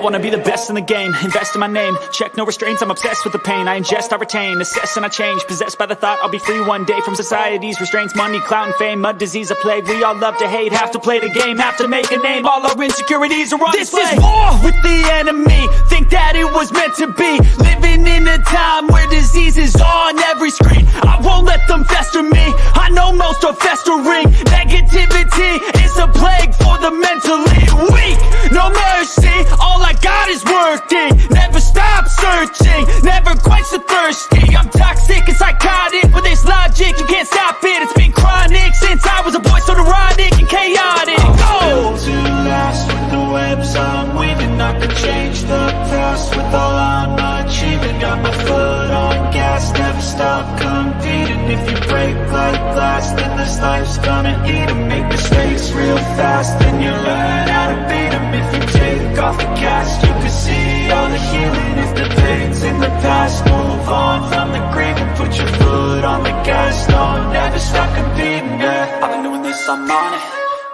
wanna be the best in the game, invest in my name, check no restraints, I'm obsessed with the pain. I ingest, I retain, assess and I change, possessed by the thought I'll be free one day from society's restraints. Money, clout and fame, mud, disease, a plague. We all love to hate, have to play the game, have to make a name. All our insecurities are on display. This is war with the enemy, think that it was meant to be. Living in a time where disease is on every screen. I won't let them fester me, I know most are festering. Negativity is a plague for the mentally weak. No mercy, all I got is working. Never stop searching, never quench the thirsty. I'm toxic and psychotic, with this logic you can't stop it. It's been chronic since I was a boy, so neurotic and chaotic. I'm built to last with the webs I'm weaving. I could change the past with all I'm achieving. Got my foot on gas, never stop competing. If you break like glass, then this life's gonna eat 'em. Make mistakes real fast, then you learn how to beat 'em. If you take off the cast, you can see all the healing. If the pain's in the past, move on from the grave and put your foot on the gas. No, never stop competing, yeah. I've been doing this, I'm on it.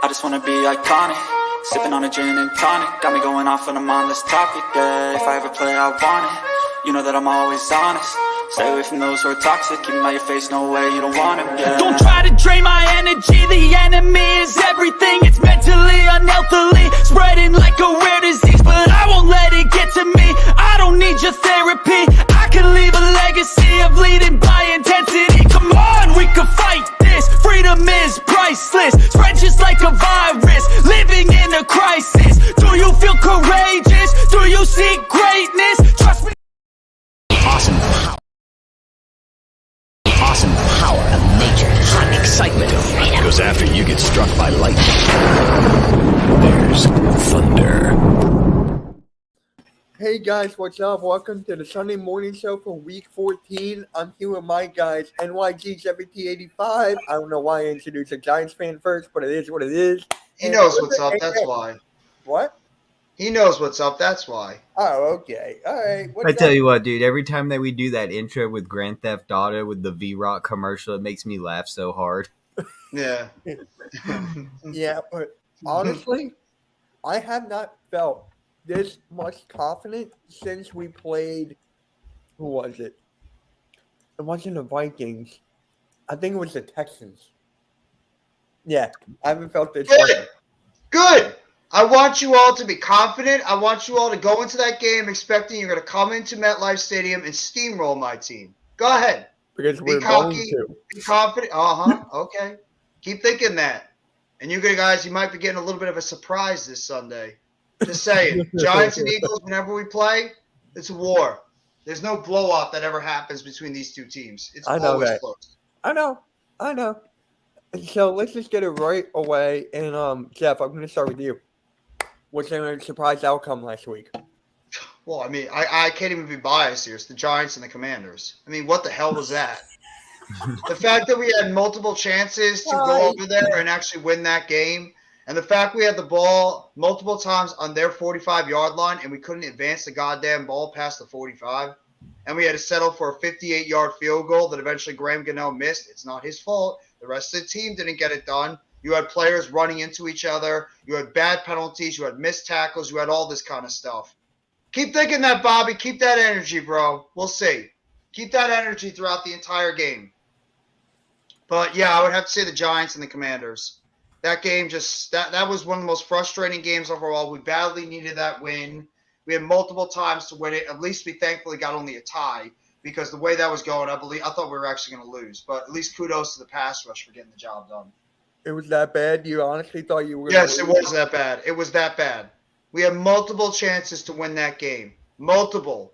I just wanna be iconic. Sipping on a gin and tonic, got me going off when I'm on this topic, yeah. If I ever play, I want it. You know that I'm always honest. Stay away from those who are toxic. Keep them out your face, no way, you don't want it, yeah. Don't try to drain my energy. The enemy is everything. It's mentally, unhealthily, spreading like a rare disease. But I won't let it get to me. I don't need your therapy. I can leave a legacy of leading by intensity. Come on, we can fight this. Freedom is priceless. Spread just like a virus. Living in a crisis. Do you feel courageous? Do you seek greatness? Trust me. Awesome power of nature, hot excitement of freedom goes after you get struck by lightning. There's thunder. Hey guys, what's up? Welcome to the Sunday morning show for week 14. I'm here with my guys, NYG7085. I don't know why I introduced a Giants fan first, but it is what it is. He knows what's up, that's why. What? He knows what's up, that's why. Oh, okay. All right. I tell you what, dude, every time that we do that intro with Grand Theft Auto with the V-Rock commercial, it makes me laugh so hard. Yeah. Yeah, but honestly, I have not felt this much confident since we played, who was it? It wasn't the Vikings. I think it was the Texans. Yeah, I haven't felt this. Good. Good. I want you all to be confident. I want you all to go into that game expecting you're going to come into MetLife Stadium and steamroll my team. Go ahead. Because be we're cocky, going to. be confident. Uh-huh. Okay. Keep thinking that. And you guys, you might be getting a little bit of a surprise this Sunday. Just saying. Giants and Eagles, whenever we play, it's a war. There's no blowout that ever happens between these two teams. It's always close. I know. So let's just get it right away. And Jeff, I'm going to start with you. What's your surprise outcome last week? Well, I mean, I can't even be biased here. It's the Giants and the Commanders. I mean, what the hell was that? The fact that we had multiple chances to go over there and actually win that game, and the fact we had the ball multiple times on their 45-yard line and we couldn't advance the goddamn ball past the 45, and we had to settle for a 58-yard field goal that eventually Graham Gano missed. It's not his fault. The rest of the team didn't get it done. You had players running into each other. You had bad penalties. You had missed tackles. You had all this kind of stuff. Keep thinking that, Bobby. Keep that energy, bro. We'll see. Keep that energy throughout the entire game. But, yeah, I would have to say the Giants and the Commanders. That game just that was one of the most frustrating games overall. We badly needed that win. We had multiple times to win it. At least we thankfully got only a tie because the way that was going, I thought we were actually going to lose. But at least kudos to the pass rush for getting the job done. It was that bad? You honestly thought you were? Yes, it was that bad. It was that bad. We had multiple chances to win that game. Multiple.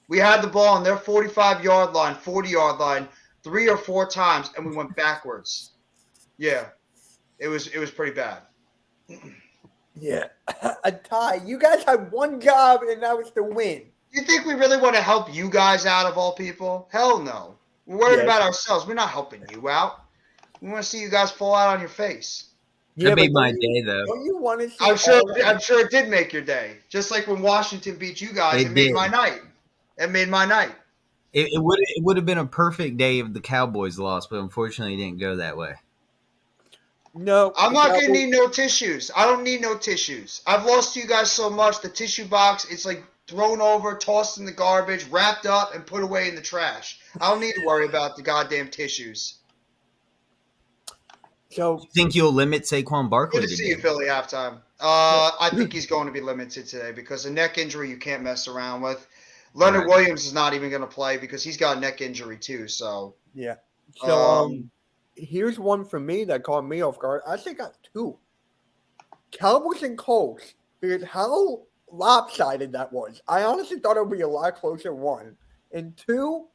We had the ball on their 45-yard line, 40-yard line, 3 or 4 times, and we went backwards. Yeah, it was pretty bad. Yeah, a tie. You guys had one job, and that was to win. You think we really want to help you guys out of all people? Hell no. We're worried about ourselves. We're not helping you out. We want to see you guys fall out on your face. That made my day, though. Don't you want to see I'm sure it did make your day. Just like when Washington beat you guys, it made my night. It made my night. It would have been a perfect day if the Cowboys lost, but unfortunately it didn't go that way. No, I'm the not gonna Cowboys- need no tissues. I don't need no tissues. I've lost to you guys so much. The tissue box, it's like thrown over, tossed in the garbage, wrapped up, and put away in the trash. I don't need to worry about the goddamn tissues. So Think you'll limit Saquon Barkley Good to see you, today? Philly, halftime. I think he's going to be limited today because a neck injury you can't mess around with. Leonard Right. Williams is not even going to play because he's got a neck injury too. So yeah. So here's one for me that caught me off guard. I actually got two. Cowboys and Colts. Because how lopsided that was. I honestly thought it would be a lot closer. One. And two,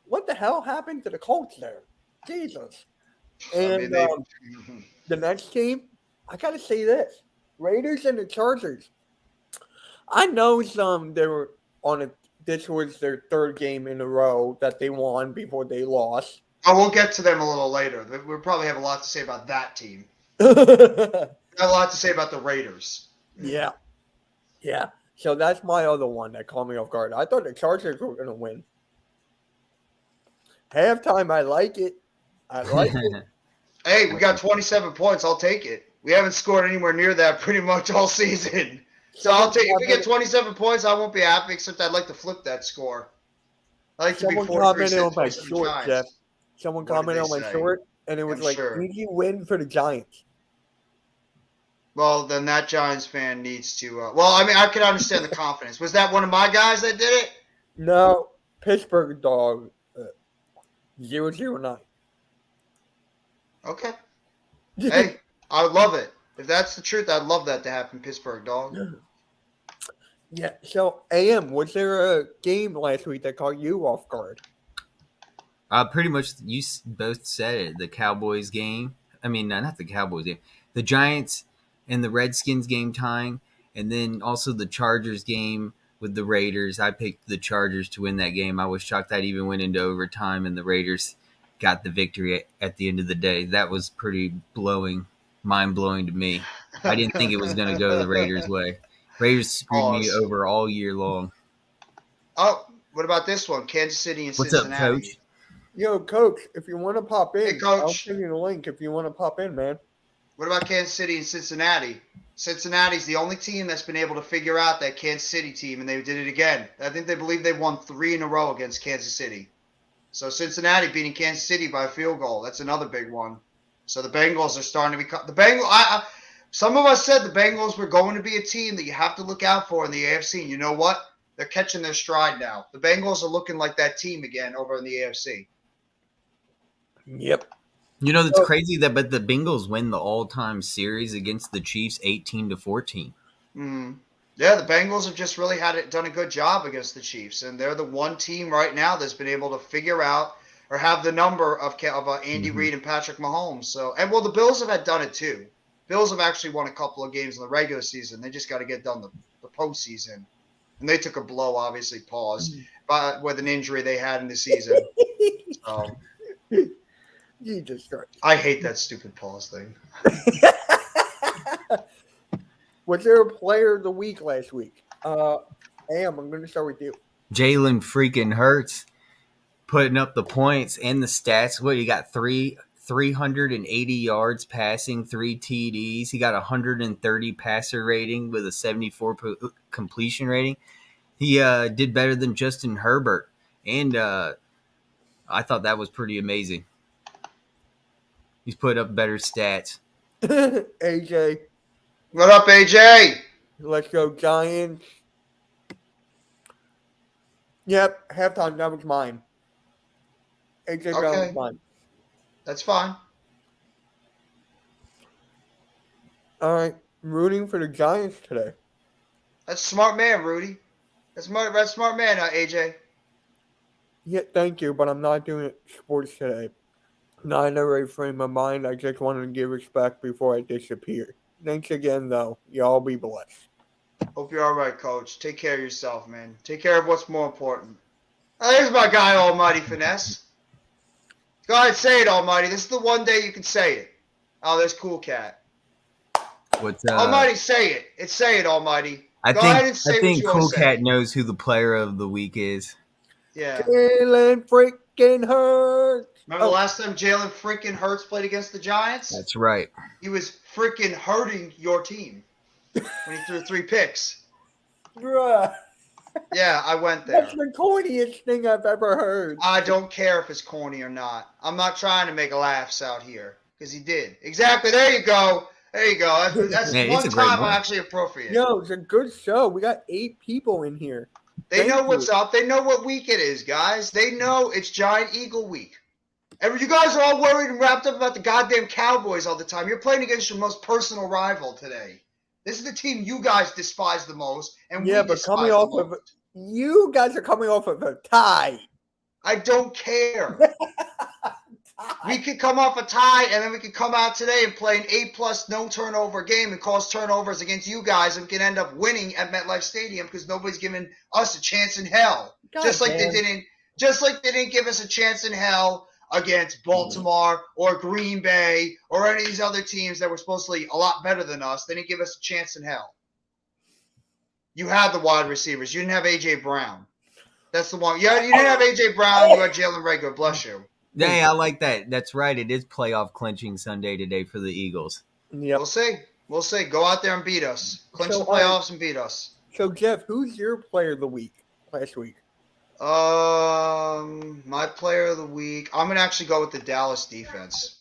what the hell happened to the Colts there? Jesus. And the next team, I gotta say this: Raiders and the Chargers. I know they were on a. This was their third game in a row that they won before they lost. we'll get to them a little later. We'll probably have a lot to say about that team. Yeah. Got a lot to say about the Raiders. Yeah. So that's my other one that caught me off guard. I thought the Chargers were gonna win. Halftime, I like it. Hey, we got 27 points. I'll take it. We haven't scored anywhere near that pretty much all season. So I'll take if we get 27 points, I won't be happy, except I'd like to flip that score. I like to be Someone 43 commented on my cents short, Giants. Jeff. Someone What did commented they on my say? short, and it was I'm like, sure. easy win for the Giants. Well, then that Giants fan needs to. Well, I mean, I can understand the confidence. Was that one of my guys that did it? No, Pittsburgh dog, 009. Okay. Hey, I would love it. If that's the truth, I'd love that to happen, Pittsburgh dog. Yeah. So, AM, was there a game last week that caught you off guard? Pretty much, you both said it. The Cowboys game. I mean, not the Cowboys game. The Giants and the Redskins game tying, and then also the Chargers game with the Raiders. I picked the Chargers to win that game. I was shocked that even went into overtime, and the Raiders got the victory at the end of the day. That was pretty mind-blowing to me. I didn't think it was going to go the Raiders' way. Raiders screwed me over all year long. Oh, what about this one? Kansas City and What's up, Cincinnati. Coach? Yo, Coach, if you want to pop in, Hey, Coach. I'll send you the link if you want to pop in, man. What about Kansas City and Cincinnati? Cincinnati's the only team that's been able to figure out that Kansas City team, and they did it again. I think they believe they won 3 in a row against Kansas City. So Cincinnati beating Kansas City by a field goal. That's another big one. So the Bengals are starting to become the Bengals. Some of us said the Bengals were going to be a team that you have to look out for in the AFC. And you know what? They're catching their stride now. The Bengals are looking like that team again over in the AFC. Yep. You know, it's crazy but the Bengals win the all-time series against the Chiefs 18-14. Yeah, the Bengals have just really done a good job against the Chiefs, and they're the one team right now that's been able to figure out or have the number of Andy Reid and Patrick Mahomes. So, and well, the Bills have done it too. Bills have actually won a couple of games in the regular season. They just got to get done the postseason, and they took a blow, obviously, but with an injury they had in the season. So, Jesus Christ. I hate that stupid pause thing. Was there a player of the week last week? Am, I'm going to start with you. Jalen freaking Hurts putting up the points and the stats. What, you got 380 yards passing, 3 TDs. He got 130 passer rating with a 74 completion rating. He did better than Justin Herbert, and I thought that was pretty amazing. He's put up better stats. AJ. What up, AJ? Let's go, Giants. Yep, halftime, that was mine. AJ Brown was mine. That's fine. All right, rooting for the Giants today. That's a smart man, Rudy. That's smart man, AJ. Yeah, thank you, but I'm not doing sports today. Not in the right frame of mind. I just wanted to give respect before I disappear. Thanks again, though. Y'all be blessed. Hope you're all right, Coach. Take care of yourself, man. Take care of what's more important. Here's my guy, Almighty Finesse. Go ahead, say it, Almighty. This is the one day you can say it. Oh, there's Cool Cat. What's Almighty, say it. Say it, Almighty. I Go ahead and say think what you Cool want to say. Cat knows who the player of the week is. Yeah. Jalen freaking Hurts. Remember the last time Jalen freaking Hurts played against the Giants? That's right. He was freaking hurting your team when he threw 3 picks. Bruh. Yeah, I went there. That's the corniest thing I've ever heard. I don't care if it's corny or not. I'm not trying to make laughs out here because he did. Exactly. There you go. There you go. That's Man, one it's a great time one. I'm actually appropriate. Yo, it's a good show. We got 8 people in here. They Thank know you. what's up. They know what week it is, guys. They know it's Giant Eagle week. You guys are all worried and wrapped up about the goddamn Cowboys all the time. You're playing against your most personal rival today. This is the team you guys despise the most, and Yeah, we but despise coming the off most. of you guys are coming off of a tie. I don't care. We could come off a tie, and then we could come out today and play an 8+ no turnover game and cause turnovers against you guys, and we can end up winning at MetLife Stadium because nobody's giving us a chance in hell. God Just like damn. they didn't give us a chance in hell against Baltimore or Green Bay or any of these other teams that were supposedly a lot better than us. They didn't give us a chance in hell. You had the wide receivers. You didn't have A.J. Brown. That's the one. Yeah, you didn't have A.J. Brown. You had Jalen Reagor. Bless you. Hey, I like that. That's right. It is playoff clinching Sunday today for the Eagles. Yep. We'll see. We'll see. Go out there and beat us. Clinch So, the playoffs and beat us. So, Jeff, who's your player of the week last week? My player of the week. I'm gonna actually go with the Dallas defense.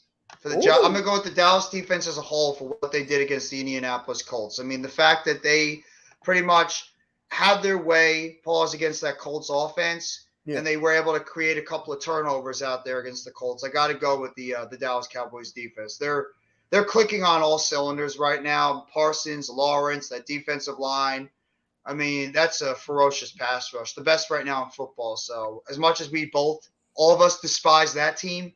I'm Ooh. gonna go with the Dallas defense as a whole for what they did against the Indianapolis Colts. I mean, the fact that they pretty much had their way, pause against that Colts offense, Yeah. and they were able to create a couple of turnovers out there against the Colts. I got to go with the Dallas Cowboys defense. They're clicking on all cylinders right now. Parsons, Lawrence, that defensive line. I mean, that's a ferocious pass rush, the best right now in football. So as much as we all of us despise that team,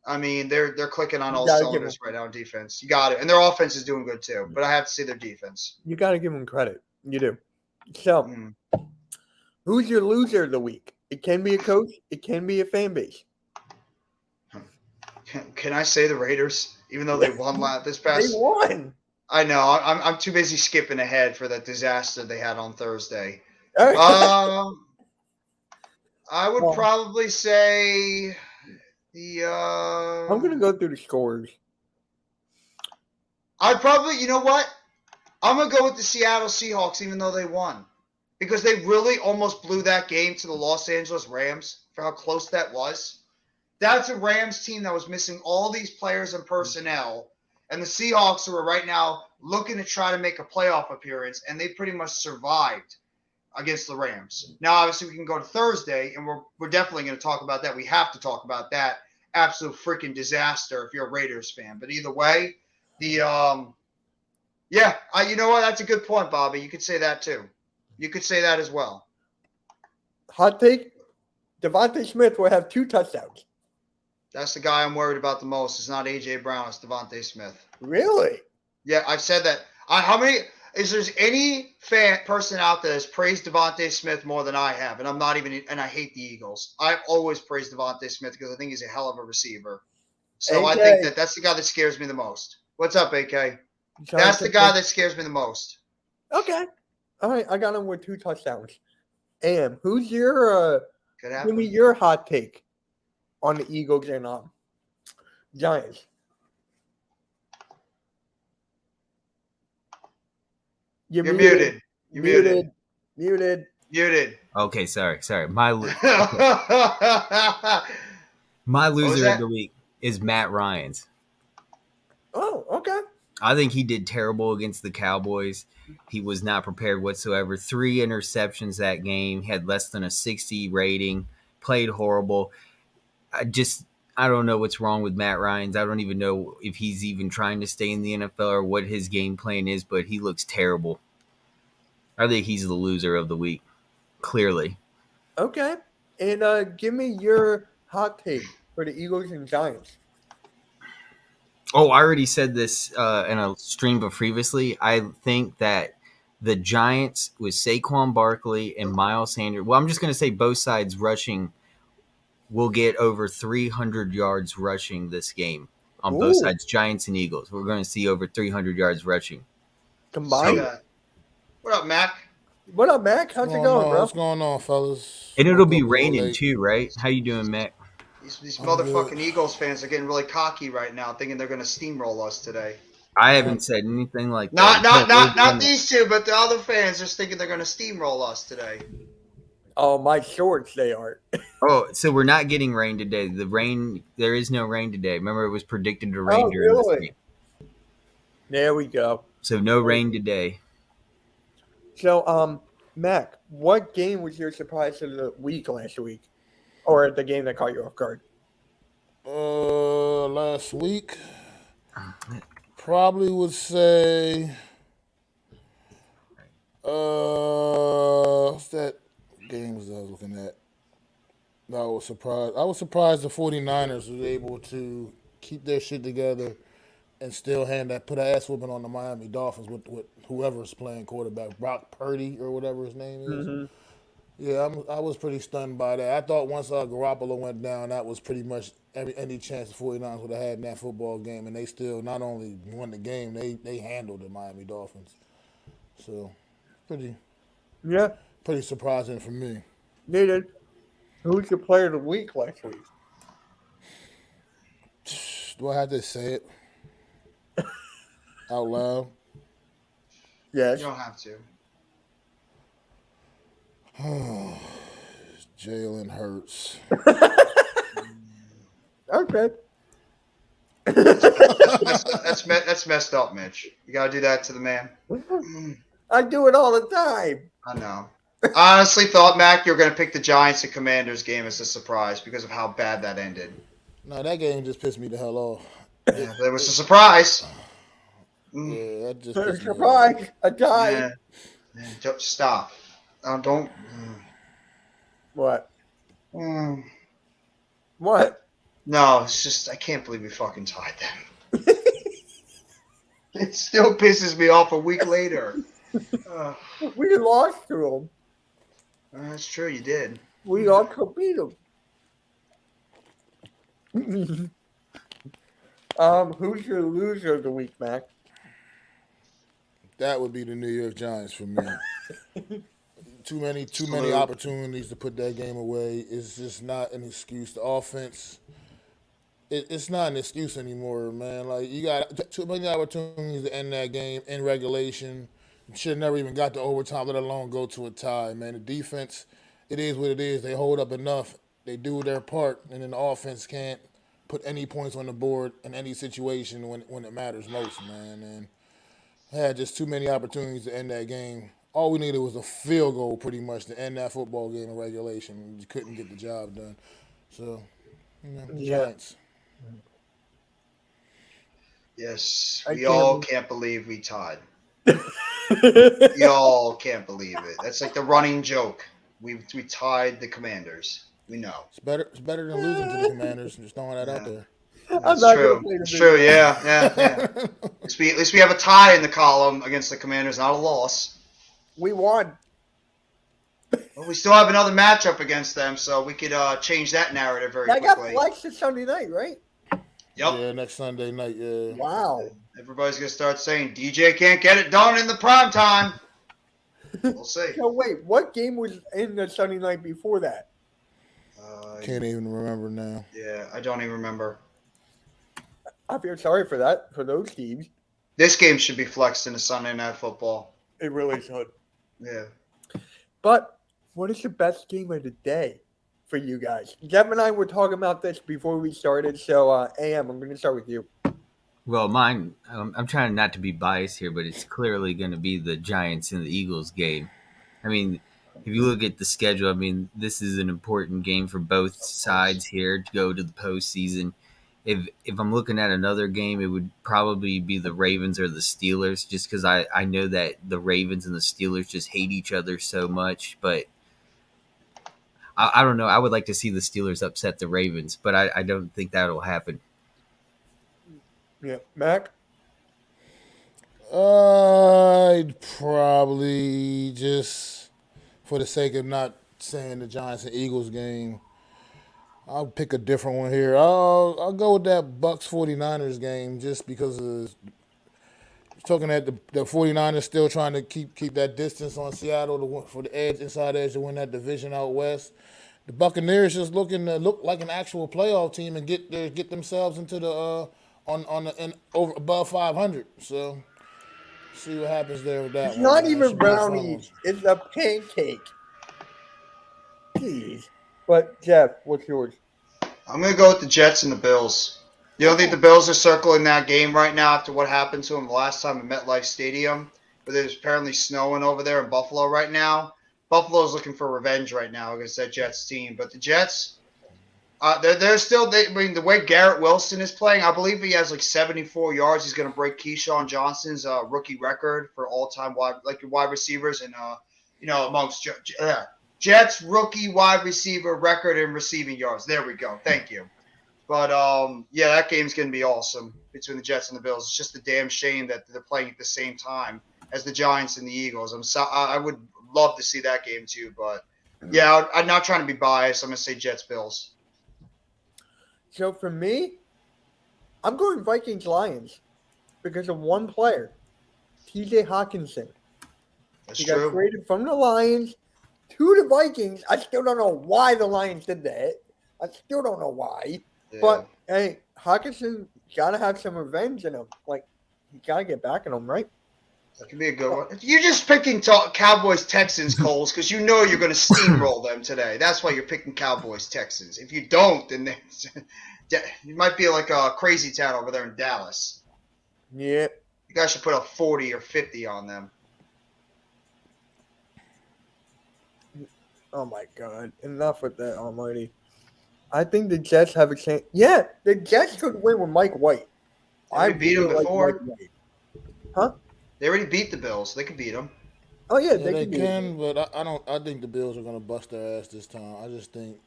I mean, they're clicking on all gotta give cylinders right now in defense. You got it. And their offense is doing good too, but I have to see their defense. You got to give them credit. You do. So, Mm. who's your loser of the week? It can be a coach. It can be a fan base. Can I say the Raiders, even though they won this They past? won. I know. I'm too busy skipping ahead for that disaster they had on Thursday. All right. I would Well, probably say the. I'm going to go through the scores. I'd probably, you know what? I'm going to go with the Seattle Seahawks, even though they won. Because they really almost blew that game to the Los Angeles Rams for how close that was. That's a Rams team that was missing all these players and personnel. And the Seahawks who are right now looking to try to make a playoff appearance, and they pretty much survived against the Rams. Now, obviously, we can go to Thursday, and we're definitely going to talk about that. We have to talk about that absolute freaking disaster if you're a Raiders fan. But either way, you know what? That's a good point, Bobby. You could say that too. You could say that as well. Hot take, Devontae Smith will have 2 touchdowns. That's the guy I'm worried about the most. It's not A.J. Brown. It's Devontae Smith. Really? Yeah, I've said that. Is there any person out there that's praised Devontae Smith more than I have? And I hate the Eagles. I've always praised Devontae Smith because I think he's a hell of a receiver. So I AK. think that's the guy that scares me the most. What's up, AK? That's the guy that scares me the most. Okay. All right. I got him with 2 touchdowns. And who's your Could give happen. me your hot take on the Eagles and Giants? You're muted. You're muted. Muted. Muted. Okay, sorry. My was loser that? of the week is Matt Ryan's. Oh, okay. I think he did terrible against the Cowboys. He was not prepared whatsoever. 3 interceptions that game. Had less than a 60 rating. Played horrible. I don't know what's wrong with Matt Ryan's. I don't even know if he's even trying to stay in the NFL or what his game plan is, but he looks terrible. I think he's the loser of the week, clearly. Okay. And give me your hot take for the Eagles and Giants. Oh, I already said this in a stream but previously. I think that the Giants with Saquon Barkley and Miles Sanders, well, I'm just going to say both sides rushing will get over 300 yards rushing this game on both Ooh. sides, Giants and Eagles. We're going to see over 300 yards rushing. Combined. What up, Mac? What up, Mac? How's it going, bro? What's going on, fellas? And it'll be Little raining late. too, right? How you doing, Matt? These I'm good. motherfucking Eagles fans are getting really cocky right now, thinking they're going to steamroll us today. I haven't said anything like Not that. not these two, but the other fans just thinking they're going to steamroll us today. Oh, my shorts, they are. Oh, so we're not getting rain today. There is no rain today. Remember, it was predicted to rain Oh, during this really? game. There we go. So no rain today. So, Mac, what game was your surprise of the week last week? Or the game that caught you off guard? Last week, probably would say, what's that game was I was looking at? I was surprised the 49ers was able to keep their shit together and still put an ass whooping on the Miami Dolphins with whoever's playing quarterback, Brock Purdy or whatever his name is. Yeah, I was pretty stunned by that. I thought once Garoppolo went down, that was pretty much any chance the 49ers would have had in that football game, and they still not only won the game, they handled the Miami Dolphins. So, pretty surprising for me. Needed. Who's your player of the week last week? Do I have to say it out loud? Yes. You don't have to. Jalen Hurts. Okay. That's messed up, Mitch. You got to do that to the man. I do it all the time. I know. I honestly thought, Mac, you were going to pick the Giants and Commanders game as a surprise because of how bad that ended. No, that game just pissed me the hell off. Yeah, that was a surprise. Yeah, that just There's pissed a me off. surprise. A guy. Yeah. Don't stop. Don't. What? Mm. What? No, it's just I can't believe we fucking tied them. It still pisses me off a week later. We lost to him. That's true, you did. We all could beat him. Who's your loser of the week, Mac? That would be the New York Giants for me. Too many opportunities to put that game away. It's just not an excuse. The offense, it's not an excuse anymore, man. Like, you got too many opportunities to end that game in regulation. You should have never even got to overtime, let alone go to a tie, man. The defense, it is what it is. They hold up enough. They do their part, and then the offense can't put any points on the board in any situation when it matters most, man. And had just too many opportunities to end that game. All we needed was a field goal, pretty much, to end that football game in regulation. You couldn't get the job done. So, Giants. Yes, I we can't all believe- can't believe we tied. We all can't believe it. That's like the running joke. We tied the Commanders. We know. It's better than losing to the Commanders and just throwing that out there. That's not true. gonna play the It's video. true. Yeah. At least we have a tie in the column against the Commanders, not a loss. We won. Well, we still have another matchup against them, so we could change that narrative very I got quickly. flexed to Sunday night, right? Yep. Yeah, next Sunday night, yeah. Wow. Everybody's gonna start saying DJ can't get it done in the prime time. We'll see. So wait, what game was in the Sunday night before that? Can't even remember now. Yeah, I don't even remember. I feel sorry for that, for those teams. This game should be flexed into Sunday Night Football. It really should. Yeah. But what is the best game of the day for you guys? Jeff and I were talking about this before we started, so AM, I'm going to start with you. Well, mine, I'm trying not to be biased here, but it's clearly going to be the Giants and the Eagles game. I mean, if you look at the schedule, I mean, this is an important game for both sides here to go to the postseason. If I'm looking at another game, it would probably be the Ravens or the Steelers, just because I know that the Ravens and the Steelers just hate each other so much. But I don't know. I would like to see the Steelers upset the Ravens, but I don't think that'll happen. Yeah, Mac? I'd probably just, for the sake of not saying the Giants and Eagles game, I'll pick a different one here. I'll go with that Bucks 49ers game just because of talking at the 49ers still trying to keep that distance on Seattle for the inside edge to win that division out west. the Buccaneers just looking to look like an actual playoff team and get themselves into the over above 500. So see what happens there with that It's one. not man. even Should be a fun one. brownies. It's a pancake. Jeez. But Jeff, what's yours? I'm going to go with the Jets and the Bills. You don't think the Bills are circling that game right now after what happened to them last time at MetLife Stadium, where there's apparently snowing over there in Buffalo right now? Buffalo's looking for revenge right now against that Jets team. But the Jets, they're still – I mean, the way Garrett Wilson is playing, I believe he has like 74 yards. He's going to break Keyshawn Johnson's rookie record for all-time wide receivers and, amongst Jets rookie wide receiver record in receiving yards. There we go. Thank you. But, that game's going to be awesome between the Jets and the Bills. It's just a damn shame that they're playing at the same time as the Giants and the Eagles. I would love to see that game too. But, I'm not trying to be biased. I'm going to say Jets-Bills. So for me, I'm going Vikings-Lions because of one player, T.J. Hawkinson. That's He true. got traded from the Lions to the Vikings. I still don't know why the Lions did that. I still don't know why. Yeah. But, hey, Hawkinson got to have some revenge in him. Like, he got to get back at him, right? That could be a good one. You're just picking Cowboys-Texans, Coles, because you know you're going to steamroll them today. That's why you're picking Cowboys-Texans. If you don't, then you might be like a crazy town over there in Dallas. Yeah. You guys should put a 40 or 50 on them. Oh, my God. Enough with that almighty. I think the Jets have a chance. Yeah, the Jets could win with Mike White. They beat him really like before. Mike White. Huh? They already beat the Bills. They could beat them. Oh, yeah, Yeah, they could do it. can, but I don't. I think the Bills are going to bust their ass this time. I just think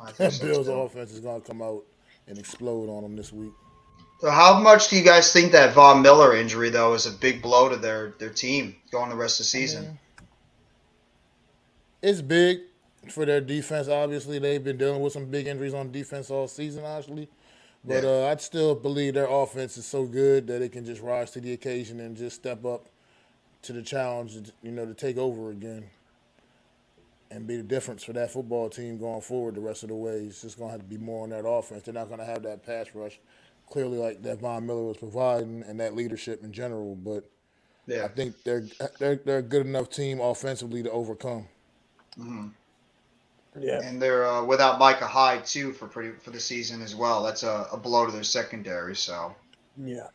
I think that so, Bills too. offense is going to come out and explode on them this week. So how much do you guys think that Von Miller injury, though, is a big blow to their team going the rest of the season? It's big for their defense. Obviously, they've been dealing with some big injuries on defense all season, actually. But I'd still believe their offense is so good that it can just rise to the occasion and just step up to the challenge, to take over again and be the difference for that football team going forward the rest of the way. It's just going to have to be more on that offense. They're not going to have that pass rush, clearly, like that Von Miller was providing, and that leadership in general. But I think they're a good enough team offensively to overcome. Mm-hmm. Yeah. And they're without Micah Hyde too for the season as well. That's a blow to their secondary. So Yeah.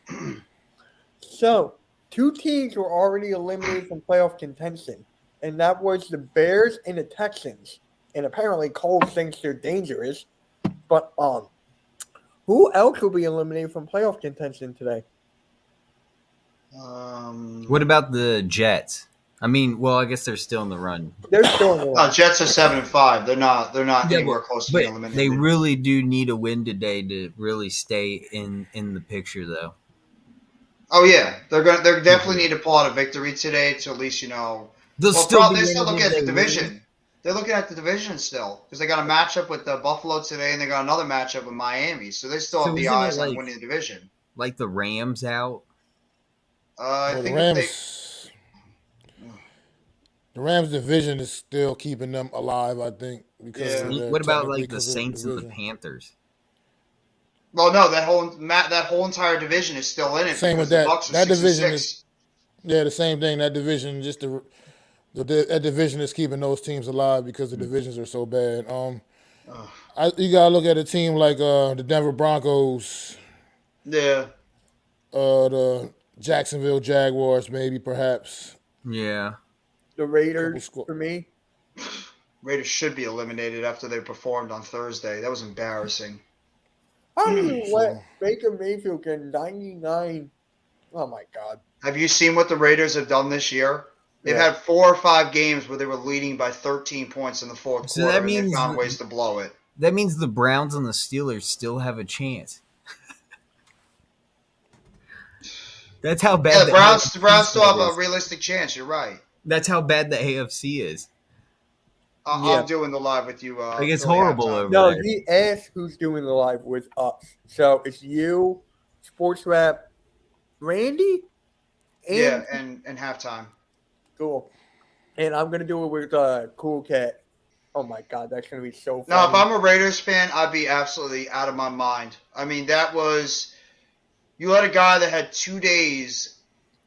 So, two teams were already eliminated from playoff contention, and that was the Bears and the Texans. And apparently Cole thinks they're dangerous. But who else will be eliminated from playoff contention today? What about the Jets? I mean, well, I guess they're still in the run. They're still in the no, Jets are 7-5. They're not anywhere close to being But eliminated. they really do need a win today to really stay in the picture, though. Oh yeah, they definitely need to pull out a victory today to at least They're they're still eliminated looking at the if they division. win. They're looking at the division still because they got a matchup with Buffalo today and they got another matchup with Miami. So they still So have the isn't it eyes on like- winning the division. Like the Rams out. I Well, think the Rams division is still keeping them alive, I think. Because of their- What about technically like the because of Saints and the division. Panthers? well, no, that whole entire division is still in it. Same because with that. The Bucs are That 6 and division 6. is the same thing. That division, that division is keeping those teams alive because the divisions are so bad. You gotta look at a team like the Denver Broncos, Yeah. the Jacksonville Jaguars, maybe perhaps. Yeah. The Raiders, for me. Raiders should be eliminated after they performed on Thursday. That was embarrassing. How do you let Baker Mayfield get 99? Oh, my God. Have you seen what the Raiders have done this year? They've Yeah. had 4 or 5 games where they were leading by 13 points in the fourth So quarter, that and means they found ways to blow it. That means the Browns and the Steelers still have a chance. That's how bad. Yeah, the Browns AFC still have a is. realistic chance. You're right. That's how bad the AFC is. Yeah. I'm doing the live with you. Like it's Philly horrible halftime. over No, there. he asked who's doing the live with us. So it's you, Sports Rap, Randy, and Yeah, and halftime. Cool. And I'm going to do it with Cool Cat. Oh my god, that's gonna be so No, if funny. I'm a Raiders fan, I'd be absolutely out of my mind. I mean, that was you had a guy that had 2 days,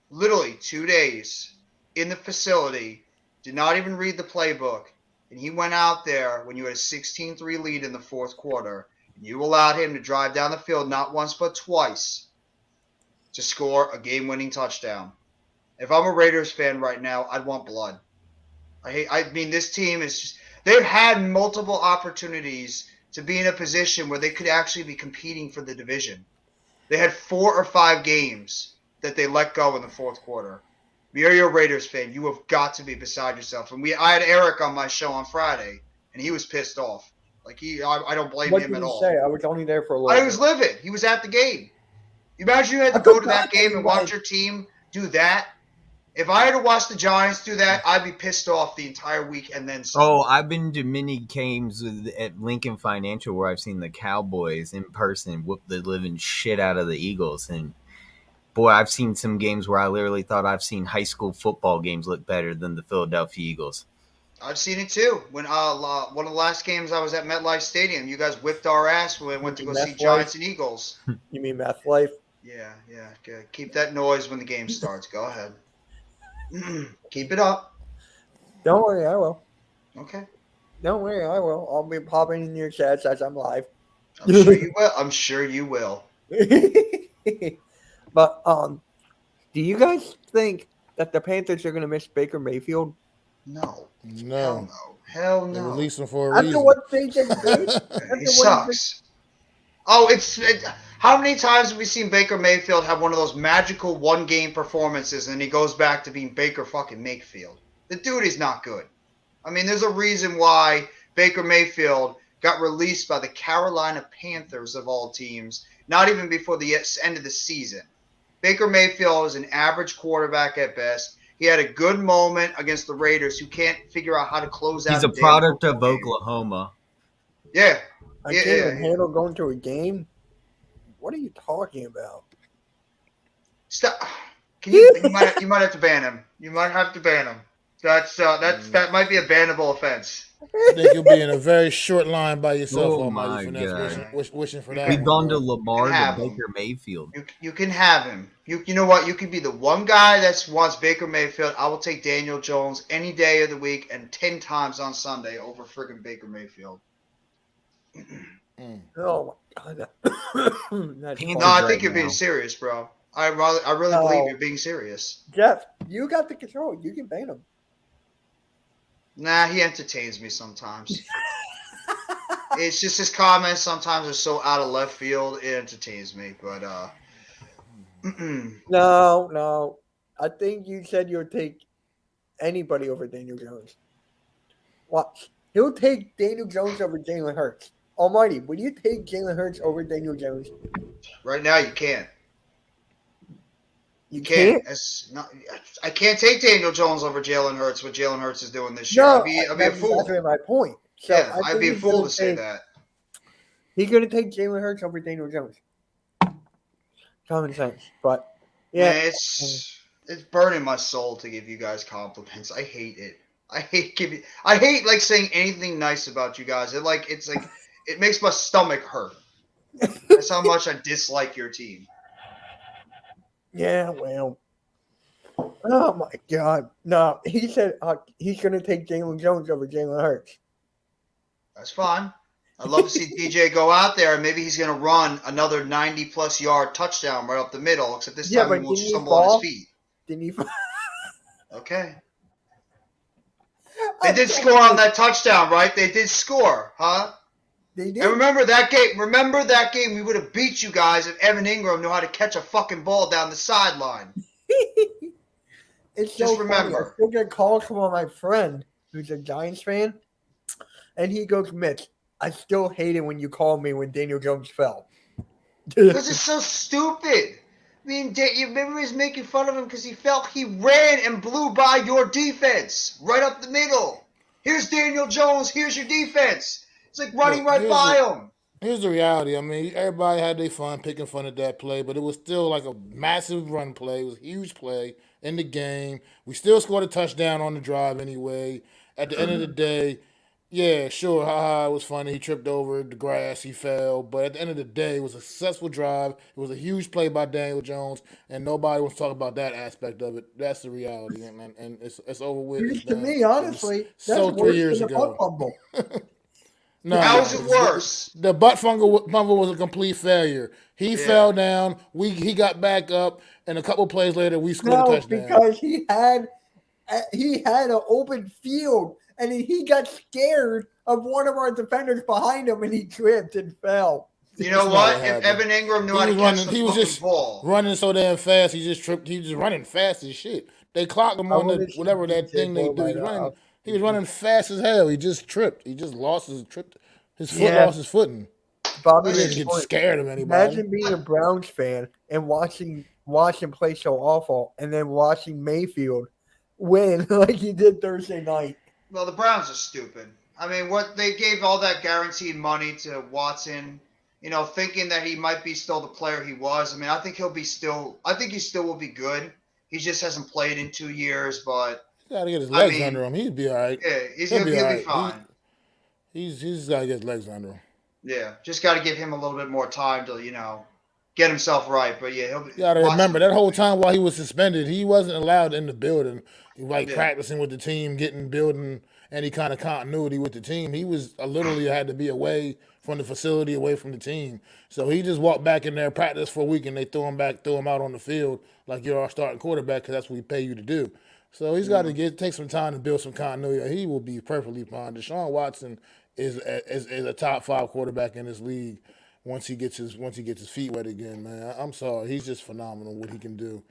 literally 2 days, in the facility, did not even read the playbook, and he went out there when you had a 16-3 lead in the fourth quarter, and you allowed him to drive down the field not once but twice to score a game-winning touchdown. If I'm a Raiders fan right now, I'd want blood. I mean, this team is just, they've had multiple opportunities to be in a position where they could actually be competing for the division. They had 4 or 5 games that they let go in the fourth quarter. If you're a Raiders fan, you have got to be beside yourself. And I had Eric on my show on Friday, and he was pissed off. Like I don't blame What him did at he all. say? I was only there for a little I bit. was livid. He was at the game. Imagine you had to I go could to that not game and watch anyway. your team do that. If I had to watch the Giants do that, I'd be pissed off the entire week and then some. Oh, I've been to many games at Lincoln Financial where I've seen the Cowboys in person whoop the living shit out of the Eagles. And boy, I've seen some games where I literally thought I've seen high school football games look better than the Philadelphia Eagles. I've seen it too. When one of the last games I was at MetLife Stadium, you guys whipped our ass when we went to go see MetLife? Giants and Eagles. You mean Meth Life? Yeah. Good. Keep that noise when the game starts. Go ahead. Keep it up. Don't worry, I will. Okay. Don't worry, I will. I'll be popping in your chats as I'm live. I'm sure you will. I'm sure you will. But do you guys think that the Panthers are going to miss Baker Mayfield? No. No. Hell They no. released him for a After reason. what they just did? He sucks. Oh, how many times have we seen Baker Mayfield have one of those magical one-game performances and he goes back to being Baker fucking Mayfield? The dude is not good. I mean, there's a reason why Baker Mayfield got released by the Carolina Panthers of all teams, not even before the end of the season. Baker Mayfield is an average quarterback at best. He had a good moment against the Raiders who can't figure out how to close out. He's a damn product of football game. Oklahoma. Yeah. I can't even handle going to a game. What are you talking about? Stop. You might have to ban him. You might have to ban him. That might be a bannable offense. I think you'll be in a very short line by yourself, Oh Almighty my Finesse, God. wishing for that. We've one, gone bro. to Lamar Have to him. Baker Mayfield. You can have him. You know what? You could be the one guy that wants Baker Mayfield. I will take Daniel Jones any day of the week and 10 times on Sunday over friggin' Baker Mayfield. Oh my god. That's Panthers No, funny. I think you're now. being serious, bro. I really No. believe you're being serious. Jeff, you got the control. You can ban him. Nah, he entertains me sometimes. It's just his comments sometimes are so out of left field. It entertains me, but No. I think you said you would take anybody over Daniel Jones. Watch. He'll take Daniel Jones over Jalen Hurts. Almighty, would you take Jalen Hurts over Daniel Jones? right now you can't. You Can't. can't? It's not, I can't take Daniel Jones over Jalen Hurts. What Jalen Hurts is doing this year. No, I'd be a that's fool. exactly my point. So Yeah, I I'd think be a he's fool gonna to say take- that. He's going to take Jalen Hurts over Daniel Jones. Common sense. But, yeah. Man, it's burning my soul to give you guys compliments. I hate it. I hate like saying anything nice about you guys. It makes my stomach hurt. That's how much I dislike your team. Yeah, well. Oh, my God. No, he said he's going to take Jalen Jones over Jalen Hurts. That's fine. I'd love to see DJ go out there and maybe he's going to run another 90-plus yard touchdown right up the middle, except this Yeah, time but he won't didn't he stumble on his fall? feet. Didn't he? Okay. They did score on that touchdown, right? They did score, huh? They did. And remember that game we would have beat you guys if Evan Ingram knew how to catch a fucking ball down the sideline. It's so Just funny. remember. I still get calls from my friend who's a Giants fan, and he goes, Mitch, I still hate it when you call me when Daniel Jones fell. Because it's so stupid. I mean, you remember he was making fun of him because he felt he ran and blew by your defense right up the middle. Here's Daniel Jones. Here's your defense. It's like running Look, right by him. Here's the reality. I mean, everybody had their fun picking fun at that play, but it was still like a massive run play. It was a huge play in the game. We still scored a touchdown on the drive anyway. At the end of the day, Yeah, sure. Haha, it was funny. He tripped over the grass. He fell. But at the end of the day, it was a successful drive. It was a huge play by Daniel Jones, and nobody wants to talk about that aspect of it. That's the reality, and it's over with. It's To done. me, It was honestly, that's so 3 worse years than a butt ago. fumble. No, How no. is it worse? The butt fumble was a complete failure. He fell down. He got back up, and a couple plays later, we scored a No, touchdown. because he had an open field, and he got scared of one of our defenders behind him, and he tripped and fell. You know That's not what? what If happened. Evan Ingram knew He how to was catch running. the He was fucking just ball, running so damn fast. He just tripped. He was just running fast as shit. They clocked him on the whatever that thing they do. He was running fast as hell. He just tripped. He just lost his tripped. His foot lost his footing. Bobby He didn't get scared of anybody. Imagine being a Browns fan and watching play so awful, and then watching Mayfield win like he did Thursday night. well, the Browns are stupid. I mean, what they gave all that guaranteed money to Watson, thinking that he might be still the player he was. I mean, I think he still will be good. He just hasn't played in 2 years, but He got to get his legs under him. He'd be all right. yeah, he'll be all right. fine. He's got to get his legs under him. Yeah, just got to give him a little bit more time to, get himself right. But yeah, he'll be. You got to remember that whole time while he was suspended, he wasn't allowed in the building, practicing with the team, building any kind of continuity with the team. He was literally had to be away from the facility, away from the team. So he just walked back in there, practiced for a week, and they threw him out on the field like you're our starting quarterback because that's what we pay you to do. So he's got to take some time to build some continuity. He will be perfectly fine. Deshaun Watson is a top 5 quarterback in this league once he gets his feet wet again, man. I'm sorry, he's just phenomenal what he can do.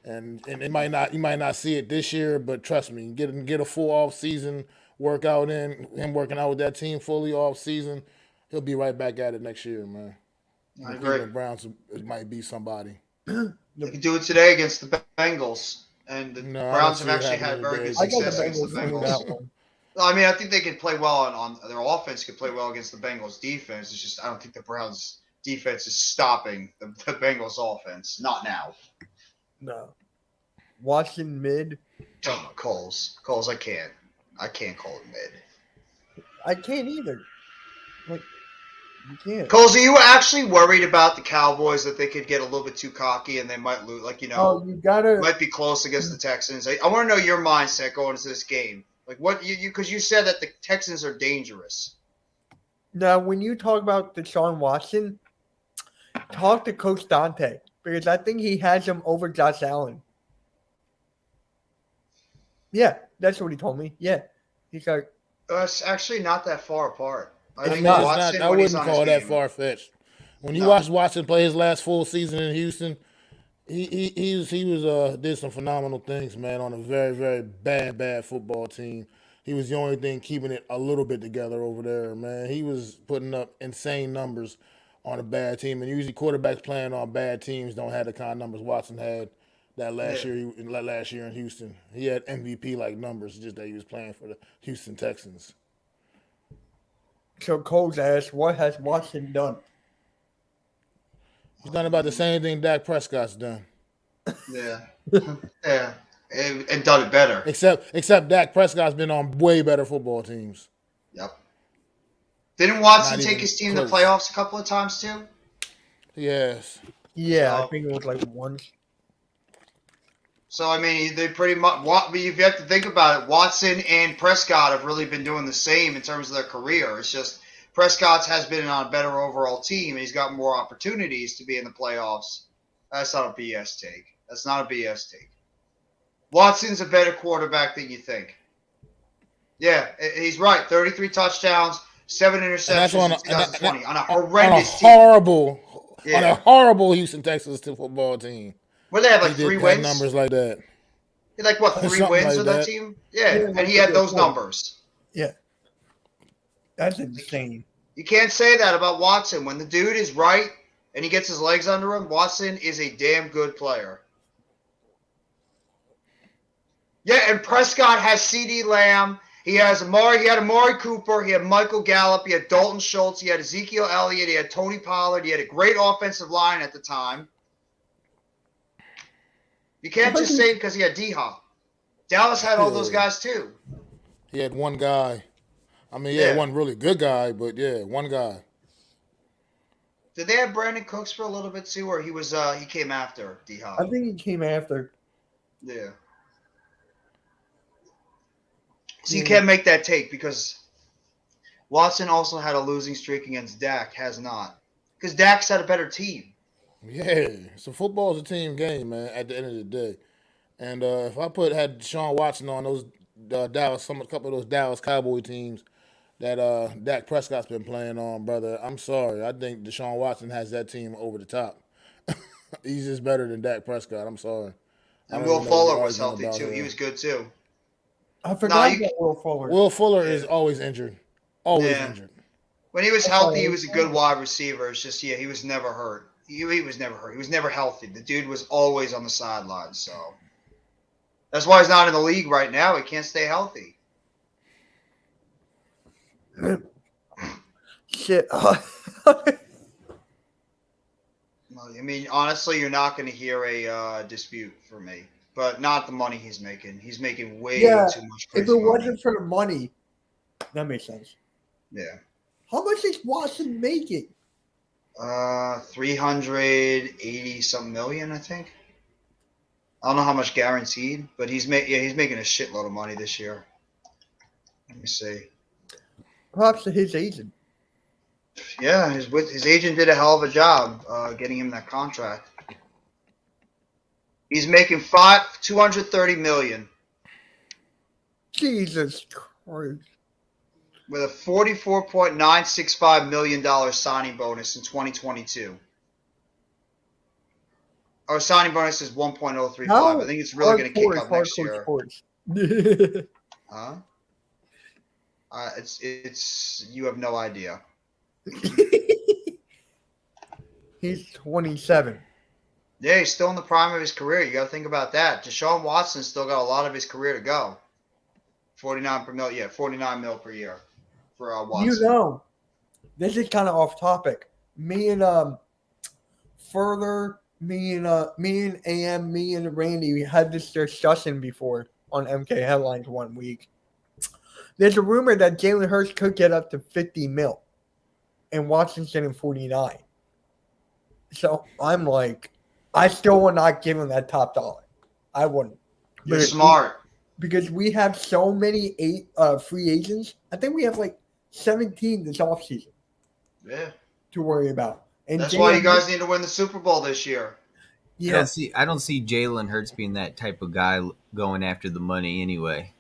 And you might not see it this year, but trust me, get a full off season workout in, him working out with that team fully off season, he'll be right back at it next year, man. I The agree. Cleveland Browns might be somebody. They can do it today against the Bengals, and the No, I Browns don't have see it actually had happening very good today. I got the success against the Bengals winning Bengals. that one. I mean, I think they could play well on their offense. Could play well against the Bengals defense. It's just I don't think the Browns defense is stopping the Bengals offense. Not now. No. Watson mid. Oh, Coles, I can't call it mid. I can't either. Like, you can't. Coles, are you actually worried about the Cowboys that they could get a little bit too cocky and they might lose? You gotta. Might be close against the Texans. I want to know your mindset going into this game. Like what because you said that the Texans are dangerous. Now, when you talk about Deshaun Watson, talk to Coach Dante because I think he has him over Josh Allen. Yeah, that's what he told me. Yeah, he's like, It's actually not that far apart. I think not. Watson, I when he's wouldn't on call his that game- far fetched. When you watch Watson play his last full season in Houston, he was did some phenomenal things, man, on a very, very bad football team. He was the only thing keeping it a little bit together over there, man. He was putting up insane numbers on a bad team, and usually quarterbacks playing on bad teams don't have the kind of numbers Watson had that last year in Houston. He had MVP like numbers, just that he was playing for the Houston Texans. so Cole's asked, what has Watson done? He's done about the same thing Dak Prescott's done. Yeah. Yeah. And done it better. Except Dak Prescott's been on way better football teams. Yep. Didn't Watson Not take even his team to the close. playoffs a couple of times too? Yes. Yeah, I think it was like once. So I mean, they pretty much. If you have to think about it, Watson and Prescott have really been doing the same in terms of their career. It's just Prescott's has been on a better overall team, and he's got more opportunities to be in the playoffs. That's not a BS take. Watson's a better quarterback than you think. Yeah, he's right. 33 touchdowns, 7 interceptions in 2020 on a horrendous team. On a horrible Houston Texans football team. Where they have He like did 3 have wins. numbers like that. He had like what 3 Something wins like with that that. team? Yeah, and he had those numbers. Yeah. That's insane. You can't say that about Watson. When the dude is right and he gets his legs under him, Watson is a damn good player. Yeah, and Prescott has CeeDee Lamb. He had Amari Cooper. He had Michael Gallup. He had Dalton Schultz. He had Ezekiel Elliott. He had Tony Pollard. He had a great offensive line at the time. You can't just say because he had D-Hop. Dallas had all those guys too. He had one guy. I mean, Yeah. one really good guy, but yeah, one guy. Did they have Brandon Cooks for a little bit too, or he came after D Hop? I think he came after. Yeah. So you can't make that take because Watson also had a losing streak against Dak, has not. Because Dak's had a better team. Yeah, so football is a team game, man. At the end of the day, and if I had Deshaun Watson on those a couple of those Dallas Cowboy teams that Dak Prescott's been playing on, brother, I'm sorry. I think Deshaun Watson has that team over the top. He's just better than Dak Prescott. I'm sorry. And Will Fuller was healthy too. He was good too. I forgot about Will Fuller. Will Fuller is always injured. Always injured. When he was healthy, he was a good wide receiver. It's just, he was never hurt. He was never hurt. He was never healthy. The dude was always on the sidelines. So that's why he's not in the league right now. He can't stay healthy. Shit. I mean, honestly, you're not going to hear a dispute from me. But not the money he's making. He's making way too much crazy if it wasn't money. for the money, that makes sense. Yeah. How much is Watson making? 380 something million, I think. I don't know how much guaranteed, but he's making a shitload of money this year. Let me see. Props to his agent. Yeah, his agent did a hell of a job getting him that contract. He's making $230 million Jesus Christ. with a $44.965 million signing bonus in 2022. Our signing bonus is 1.035. I think it's really going to kick up next year. Huh? It's you have no idea. He's 27. Yeah, he's still in the prime of his career. You got to think about that. Deshaun Watson's still got a lot of his career to go. 49 mil per year for Watson. You know, this is kind of off topic. Me and AM, me and Randy, we had this discussion before on MK Headlines one week. There's a rumor that Jalen Hurts could get up to 50 mil, and Watson's getting 49. So I'm like, I still would not give him that top dollar. I wouldn't. You're smart. Because we have so many free agents. I think we have like 17 this offseason. Yeah. To worry about. And that's why you guys need to win the Super Bowl this year. Yeah. I don't see Jalen Hurts being that type of guy going after the money anyway.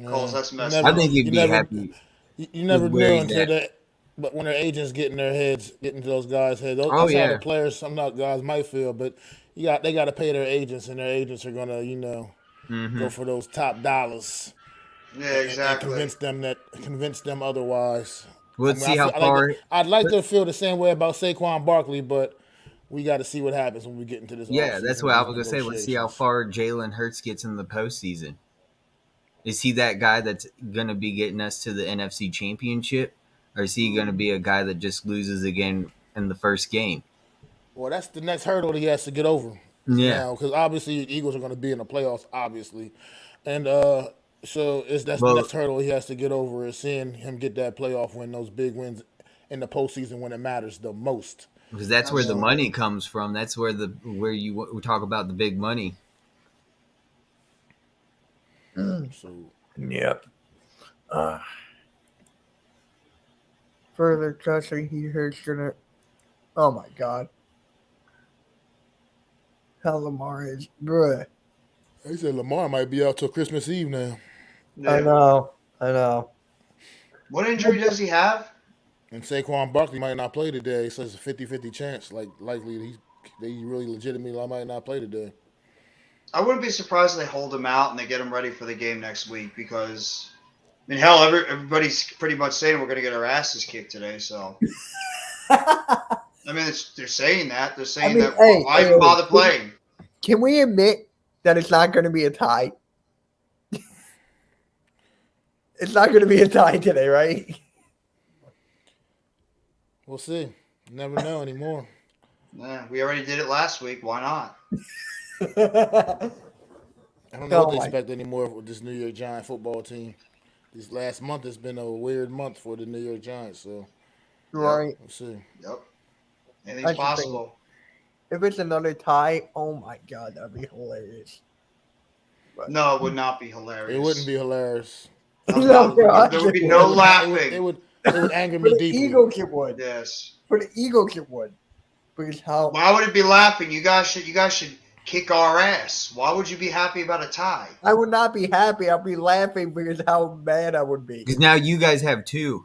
Coles, that's messed up. I think he'd be happy. You never know until that. But when their agents get in their heads, get into those guys' heads, that's how the players, some guys might feel. But they got to pay their agents, and their agents are gonna, go for those top dollars. Yeah, exactly. And convince them otherwise. We'll see how far. I'd like to feel the same way about Saquon Barkley, but we got to see what happens when we get into this. Yeah, that's what I was gonna say. Let's see how far Jalen Hurts gets in the postseason. Is he that guy that's gonna be getting us to the NFC Championship? Or is he going to be a guy that just loses again in the first game? Well, that's the next hurdle that he has to get over. Yeah. Because obviously the Eagles are going to be in the playoffs, obviously. And that's the next hurdle he has to get over is seeing him get that playoff win, those big wins in the postseason when it matters the most. Because that's where the money comes from. That's where we talk about the big money. Yep. Further pressure he hears gonna. Oh my God. How Lamar is, bruh. They said Lamar might be out till Christmas Eve now. Yeah. I know. What injury does he have? And Saquon Barkley might not play today, so it's a 50-50 chance. Likely they really legitimately might not play today. I wouldn't be surprised if they hold him out and they get him ready for the game next week because. I mean, hell, everybody's pretty much saying we're going to get our asses kicked today. So, I mean, they're saying that. They're saying why even bother playing? Can we admit that it's not going to be a tie? It's not going to be a tie today, right? We'll see. Never know anymore. Yeah, we already did it last week. Why not? I don't know what to expect anymore with this New York Giant football team. This last month has been a weird month for the New York Giants. So Right. we'll see. Yep. Anything's That's the thing. possible. If it's another tie, oh my god, that'd be hilarious. No, it would not be hilarious. It wouldn't be hilarious. No, God. There would be no laughing. It would anger For me the deeply. Eagles, it would. Yes. For the Eagles, it would. Because how? Why would it be laughing? You guys should kick our ass. Why would you be happy about a tie? I would not be happy. I'd be laughing because how mad I would be. Because now you guys have 2.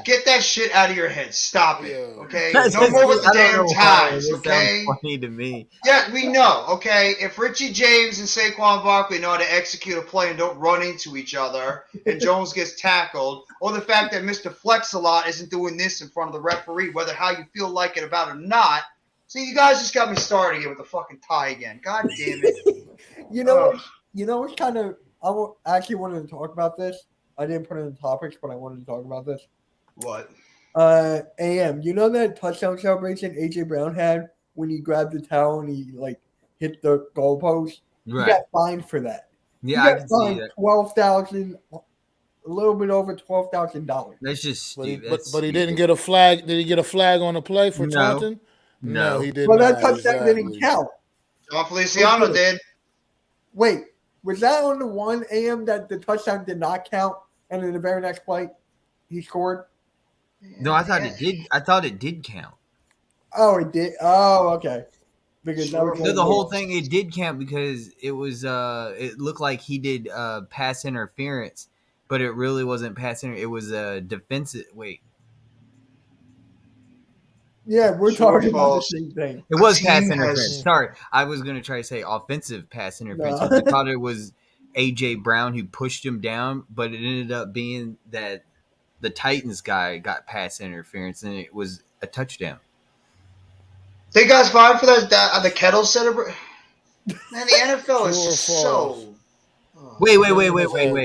Get that shit out of your head. Stop it. Yeah. Okay? That's No more with the I don't damn know why. ties. It Okay? sounds funny to me. Yeah, we know. Okay? If Richie James and Saquon Barkley know how to execute a play and don't run into each other, and Jones gets tackled, or the fact that Mr. Flex-a-Lot isn't doing this in front of the referee, whether how you feel like it about it or not. See, you guys just got me started again with the fucking tie again. God damn it. You know, Ugh. It's kind of. Actually wanted to talk about this. I didn't put it in the topics, but I wanted to talk about this. What? AM, you know that touchdown celebration AJ Brown had when he grabbed the towel and he hit the goalpost? He Right. got fined for that. Yeah, he I got can see fined that. $12,000, a little bit over $12,000. That's just But he, stupid. but he didn't get a flag. Did he get a flag on the play for No. taunting? No. he did Well, not. that touchdown didn't Exactly. count. John Feliciano did. Wait, was that on the one AM that the touchdown did not count, and in the very next play he scored? No, I thought it did. I thought it did count. Oh, it did. Oh, okay. Because that was So the whole thing, it did count because it was. It looked like he did pass interference, but it really wasn't pass interference. It was a defensive. Wait, Yeah, we're True or talking about the false? same thing. it was team pass has- interference. Sorry, I was going to try to say offensive pass interference. No. I thought it was AJ Brown who pushed him down, but it ended up being that the Titans guy got pass interference, and it was a touchdown. They got fined for that the kettle celebration. Man, the NFL True or is false? so. Wait. Two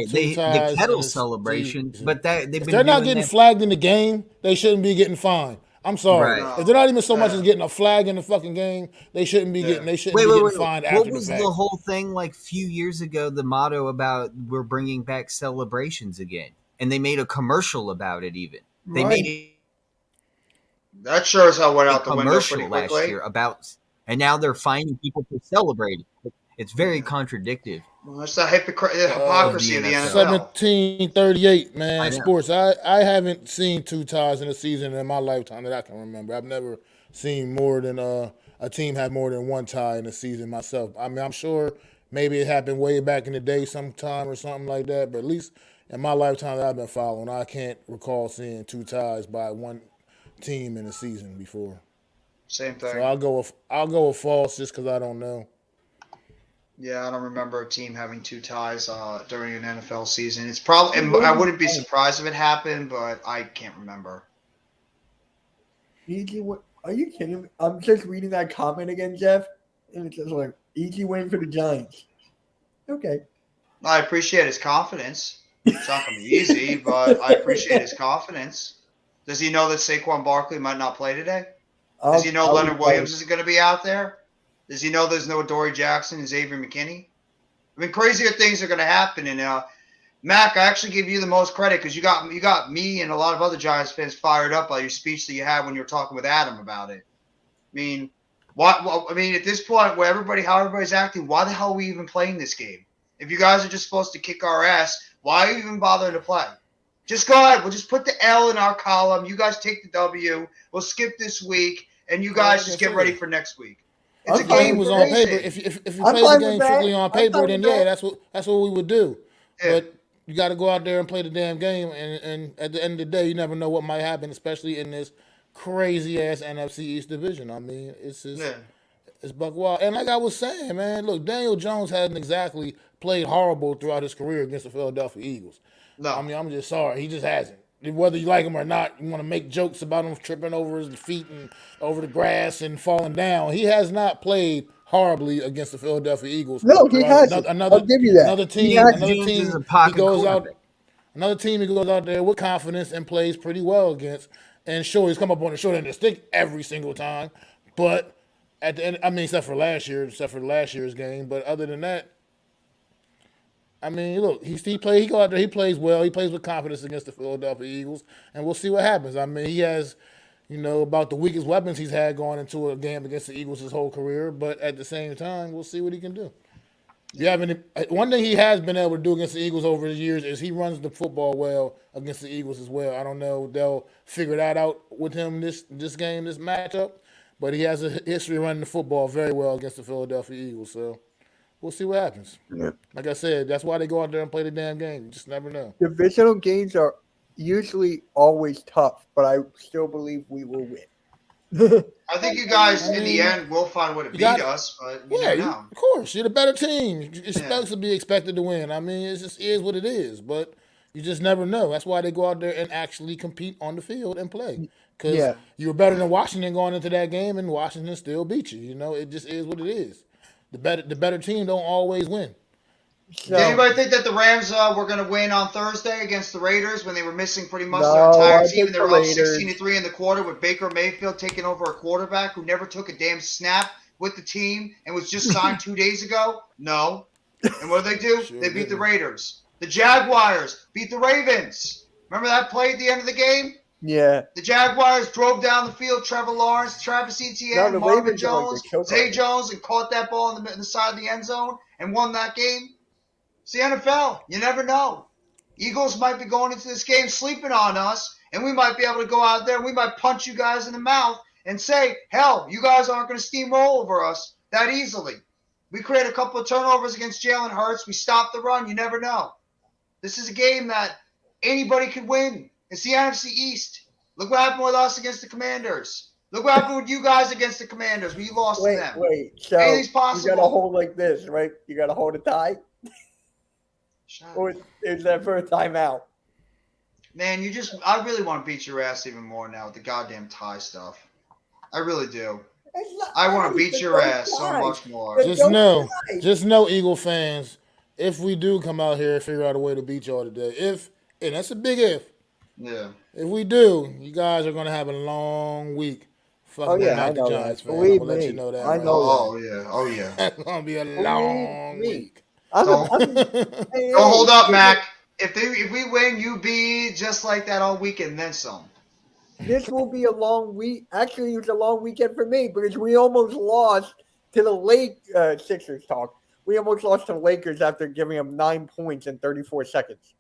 The ties kettle and a celebration, season. but they've If been they're not doing getting that. flagged in the game, they shouldn't be getting fined. I'm sorry. Right. If they're not even so much as getting a flag in the fucking game, they shouldn't be getting. They shouldn't be getting fined What after was the fact. the whole thing like a few years ago? The motto about we're bringing back celebrations again, and they made a commercial about it. Even they Right. made That sure as hell went a out the window commercial pretty last quickly. year about, and now they're finding people for celebrating. It's very contradictive. Well, that's the hypocrisy of the NFL. NFL. 1738, I man. know. Sports. I haven't seen 2 ties in a season in my lifetime that I can remember. I've never seen more than a team have more than 1 tie in a season myself. I mean, I'm sure maybe it happened way back in the day sometime or something like that, but at least in my lifetime that I've been following, I can't recall seeing 2 ties by one team in a season before. Same thing. So I'll go with false just because I don't know. Yeah, I don't remember a team having 2 ties during an NFL season. It's probably. I wouldn't be surprised if it happened, but I can't remember. Easy win. Are you kidding me? I'm just reading that comment again, Jeff, and it's just like easy win for the Giants. Okay. I appreciate his confidence. It's not going to be easy, but I appreciate his confidence. Does he know that Saquon Barkley might not play today? Does he know I'll Leonard be Williams isn't going to be out there? Does he know there's no Dory Jackson and Xavier McKinney? I mean, crazier things are going to happen. And Mac, I actually give you the most credit because you got me and a lot of other Giants fans fired up by your speech that you had when you were talking with Adam about it. I mean, at this point where how everybody's acting, why the hell are we even playing this game? If you guys are just supposed to kick our ass, why are you even bothering to play? Just go ahead. We'll just put the L in our column. You guys take the W. We'll skip this week, and you guys just get ready for next week. It's a I'm fine game with was for on paper. racing. If you I'm play the fine game with that. strictly on I'm paper, fine then with yeah, that. that's what we would do. Yeah. But you got to go out there and play the damn game, and at the end of the day, you never know what might happen, especially in this crazy ass NFC East division. I mean, it's just Yeah. it's buck wild. And like I was saying, man, look, Daniel Jones hasn't exactly played horrible throughout his career against the Philadelphia Eagles. No. I mean, I'm just sorry, he just hasn't. Whether you like him or not, you want to make jokes about him tripping over his feet and over the grass and falling down. He has not played horribly against the Philadelphia Eagles. No, he hasn't. I'll give you that. Another He team, hasn't. another Jones team is a he pocket goes out. quarterback. Another team he goes out there with confidence and plays pretty well against. And sure, he's come up on the short end of the stick every single time. But at the end, I mean, except for last year's game. But other than that, I mean, look, he go out there, he plays well, he plays with confidence against the Philadelphia Eagles, and we'll see what happens. I mean, he has, about the weakest weapons he's had going into a game against the Eagles his whole career, but at the same time, we'll see what he can do. One thing he has been able to do against the Eagles over the years is he runs the football well against the Eagles as well. I don't know they'll figure that out with him this game, this matchup, but he has a history of running the football very well against the Philadelphia Eagles. So we'll see what happens. Yeah. Like I said, that's why they go out there and play the damn game. You just never know. Divisional games are usually always tough, but I still believe we will win. I think you guys, in the end, will find a way to beat us, but you never know. Of course, you're the better team. You're supposed to be expected to win. I mean, it just is what it is, but you just never know. That's why they go out there and actually compete on the field and play. Because you were better than Washington going into that game, and Washington still beat you. It just is what it is. The better team don't always win. Did anybody think that the Rams were going to win on Thursday against the Raiders when they were missing pretty much their entire team and they were up 16-3 in the quarter with Baker Mayfield taking over a quarterback who never took a damn snap with the team and was just signed 2 days ago? No. And what did they do? They beat the Raiders. The Jaguars beat the Ravens. Remember that play at the end of the game? Yeah. The Jaguars drove down the field, Trevor Lawrence, Travis Etienne, Marvin Jones, Zay Jones, and caught that ball in the side of the end zone and won that game. It's the NFL. You never know. Eagles might be going into this game sleeping on us, and we might be able to go out there and we might punch you guys in the mouth and say, hell, you guys aren't going to steamroll over us that easily. We create a couple of turnovers against Jalen Hurts. We stop the run. You never know. This is a game that anybody could win. It's the NFC East. Look what happened with us against the Commanders. Look what happened with you guys against the Commanders. We lost to them. So anything's possible. You got to hold like this, right? You got to hold it tight. Or is that for a timeout? Man, I really want to beat your ass even more now with the goddamn tie stuff. I really do. I want to beat your ass so much more. Just know, Eagle fans, if we do come out here and figure out a way to beat y'all today, and that's a big if. Yeah. If we do, you guys are going to have a long week. I know Giants that. Fans. Believe I'll me. let you know that. I know Oh, yeah. It's going to be a long week. Don't hold up, Mac. If we win, you be just like that all weekend, then some. This will be a long week. Actually, it was a long weekend for me because we almost lost to the Sixers talk. We almost lost to the Lakers after giving them 9 points in 34 seconds.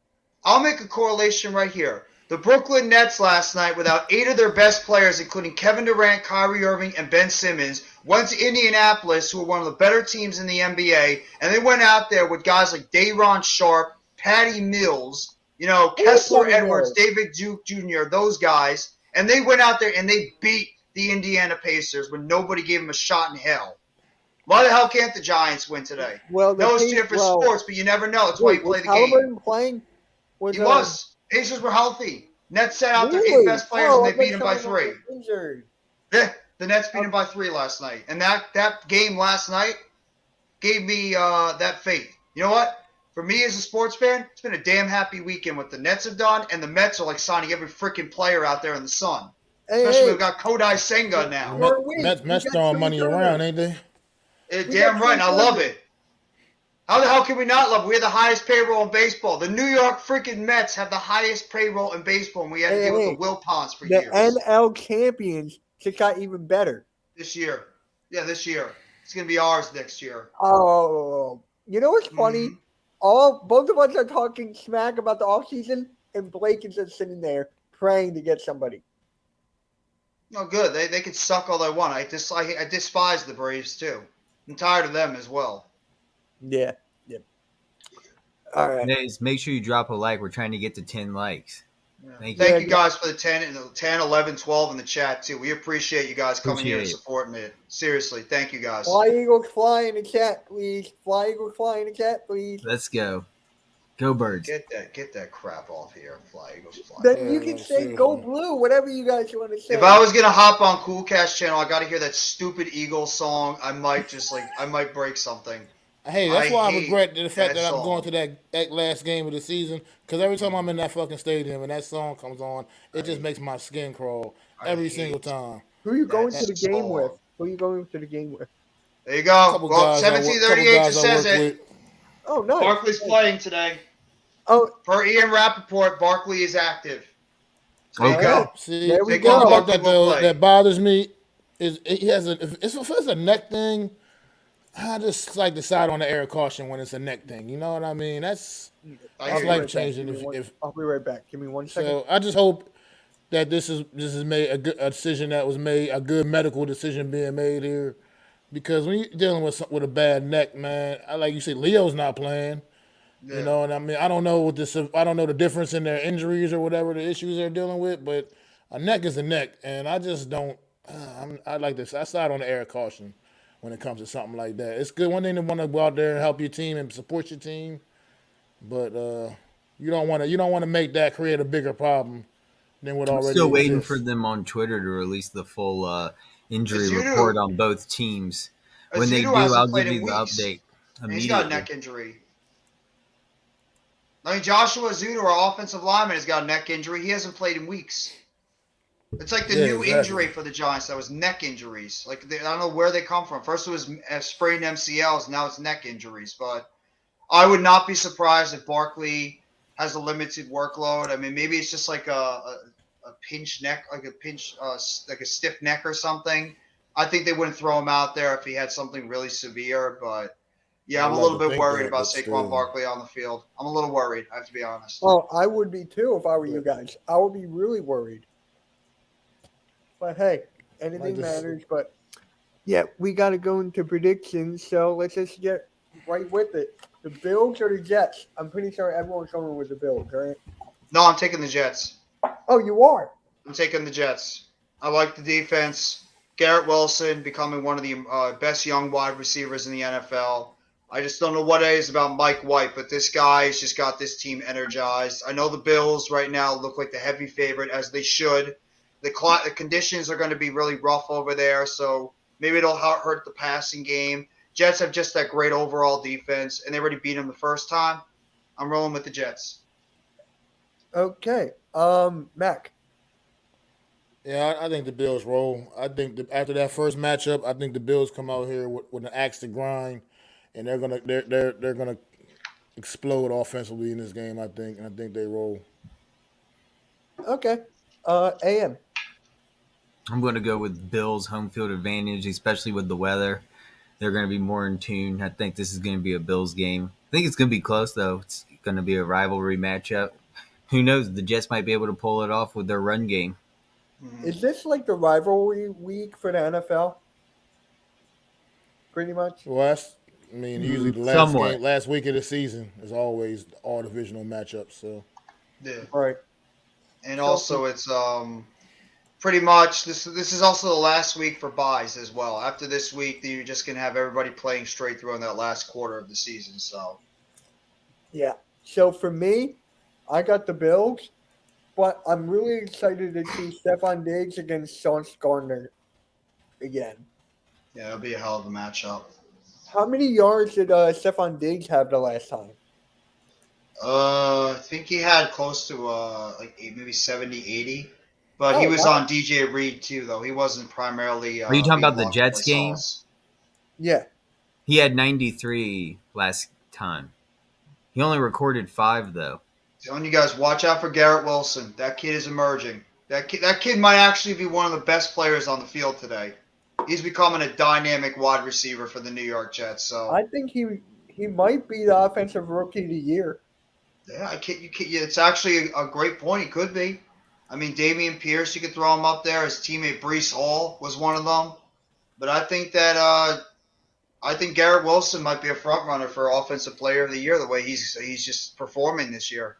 I'll make a correlation right here. The Brooklyn Nets last night, without 8 of their best players, including Kevin Durant, Kyrie Irving, and Ben Simmons, went to Indianapolis, who were one of the better teams in the NBA, and they went out there with guys like Day'Ron Sharpe, Patty Mills, Kessler Edwards, David Duke Jr., those guys, and they went out there and they beat the Indiana Pacers when nobody gave them a shot in hell. Why the hell can't the Giants win today? Well, it's 2 different sports, but you never know. That's why you play the game. Halliburton playing? He was. Pacers were healthy. Nets set out their 8 best players and they beat them by 3. The Nets beat them by 3 last night. And that game last night gave me that faith. You know what? For me as a sports fan, it's been a damn happy weekend what the Nets have done, and the Mets are like signing every freaking player out there in the sun. Especially we've got Kodai Senga now. Mets throwing money around, ain't they? Damn right, and I love it. How the hell can we not love it? We have the highest payroll in baseball. The New York freaking Mets have the highest payroll in baseball, and we had to deal with the Wilpons for years. The NL champions just got even better. This year. Yeah, this year. It's going to be ours next year. Oh, you know what's funny? Both of us are talking smack about the offseason, and Blake is just sitting there praying to get somebody. No, good. They can suck all they want. I despise the Braves, too. I'm tired of them as well. Yeah. All right. Guys, make sure you drop a like. We're trying to get to 10 likes. Thank you guys for the 10, 11, 12 in the chat, too. We appreciate you guys coming here to support me. Seriously, thank you guys. Fly Eagles fly in the chat, please. Fly Eagles fly in the chat, please. Let's go. Go Birds. Get that crap off here. Fly Eagles fly. Then you can say go blue, whatever you guys want to say. If I was going to hop on Coolcast channel, I got to hear that stupid Eagles song. I might break something. Hey, that's why I regret the fact that I'm going to that last game of the season, because every time I'm in that fucking stadium and that song comes on, it just makes my skin crawl every single time. Who are you going to the game with? Who are you going to the game with? There you go. Well, 1738 just says it. Oh, nice. Barkley's playing today. Oh, Per Ian Rappaport, Barkley is active. So there you Okay. go. See, There we the go. thing about Barkley that will though play. that bothers me is he has if it's a neck thing. I just like decide on the air caution when it's a neck thing. You know what I mean? That's I that's hear life you. changing. I'll be right back. Give me 1 second. So, I just hope that this is made a decision that was made, a good medical decision being made here, because when you're dealing with a bad neck, man, like you said, Leo's not playing. Yeah. You know, and I mean, I don't know the difference in their injuries or whatever the issues they're dealing with, but a neck is a neck, and I just don't. I like this. I side on the air caution when it comes to something like that. It's good one thing to want to go out there and help your team and support your team, but you don't want to make that create a bigger problem than what I'm already still waiting exists. for them on Twitter to release the full injury Azudu- report on both teams. When they Azudu do, hasn't I'll played give in you the weeks. update And he's got a immediately. neck injury. I mean, Joshua Azudu, our offensive lineman, has got a neck injury. He hasn't played in weeks. It's like the Yeah, new exactly. injury for the Giants. That was neck injuries. Like I don't know where they come from. First it was sprained MCLs. Now it's neck injuries. But I would not be surprised if Barkley has a limited workload. I mean, maybe it's just like a pinched neck, like a stiff neck or something. I think they wouldn't throw him out there if he had something really severe. But yeah, I'm I'd a like little to bit think worried that, about but Saquon still. Barkley on the field. I'm a little worried. I have to be honest. Oh, I would be too if I were you guys. I would be really worried. But hey, anything Like this- matters. But yeah, we got to go into predictions. So let's just get right with it. The Bills or the Jets? I'm pretty sure everyone's going with the Bills, right? No, I'm taking the Jets. Oh, you are. I'm taking the Jets. I like the defense. Garrett Wilson becoming one of the best young wide receivers in the NFL. I just don't know what it is about Mike White, but this guy has just got this team energized. I know the Bills right now look like the heavy favorite, as they should. The conditions are going to be really rough over there, so maybe it'll hurt the passing game. Jets have just that great overall defense, and they already beat them the first time. I'm rolling with the Jets. Okay. Mac. Yeah, I think the Bills roll. I think after that first matchup, I think the Bills come out here with an axe to grind, and they're gonna explode offensively in this game. I think, and I think they roll. Okay. AM. I'm going to go with Bills home field advantage, especially with the weather. They're going to be more in tune. I think this is going to be a Bills game. I think it's going to be close, though. It's going to be a rivalry matchup. Who knows? The Jets might be able to pull it off with their run game. Is this like the rivalry week for the NFL? Pretty much. Well, I mean, usually the Somewhat. last week of the season is always all divisional matchups. So Yeah. Right. And also, it's pretty much this is also the last week for buys as well. After this week, you're just gonna have everybody playing straight through in that last quarter of the season. So Yeah. So for me, I got the Bills, but I'm really excited to see Stephon Diggs against Sauce Gardner again. yeah, it'll be a hell of a matchup. How many yards did Stephon Diggs have the last time? I think he had close to maybe 70, 80. But he Oh, was wow. on DJ Reed too, though. He wasn't primarily. Are you talking being about the locked Jets by game? Sauce. Yeah. He had 93 last time. He only recorded 5, though. Telling you guys, watch out for Garrett Wilson. That kid is emerging. That kid might actually be one of the best players on the field today. He's becoming a dynamic wide receiver for the New York Jets. So I think he might be the offensive rookie of the year. yeah, it's actually a great point. He could be. I mean, Damian Pierce, you could throw him up there. His teammate Brees Hall was one of them. But I think that Garrett Wilson might be a front runner for Offensive Player of the Year. The way he's just performing this year.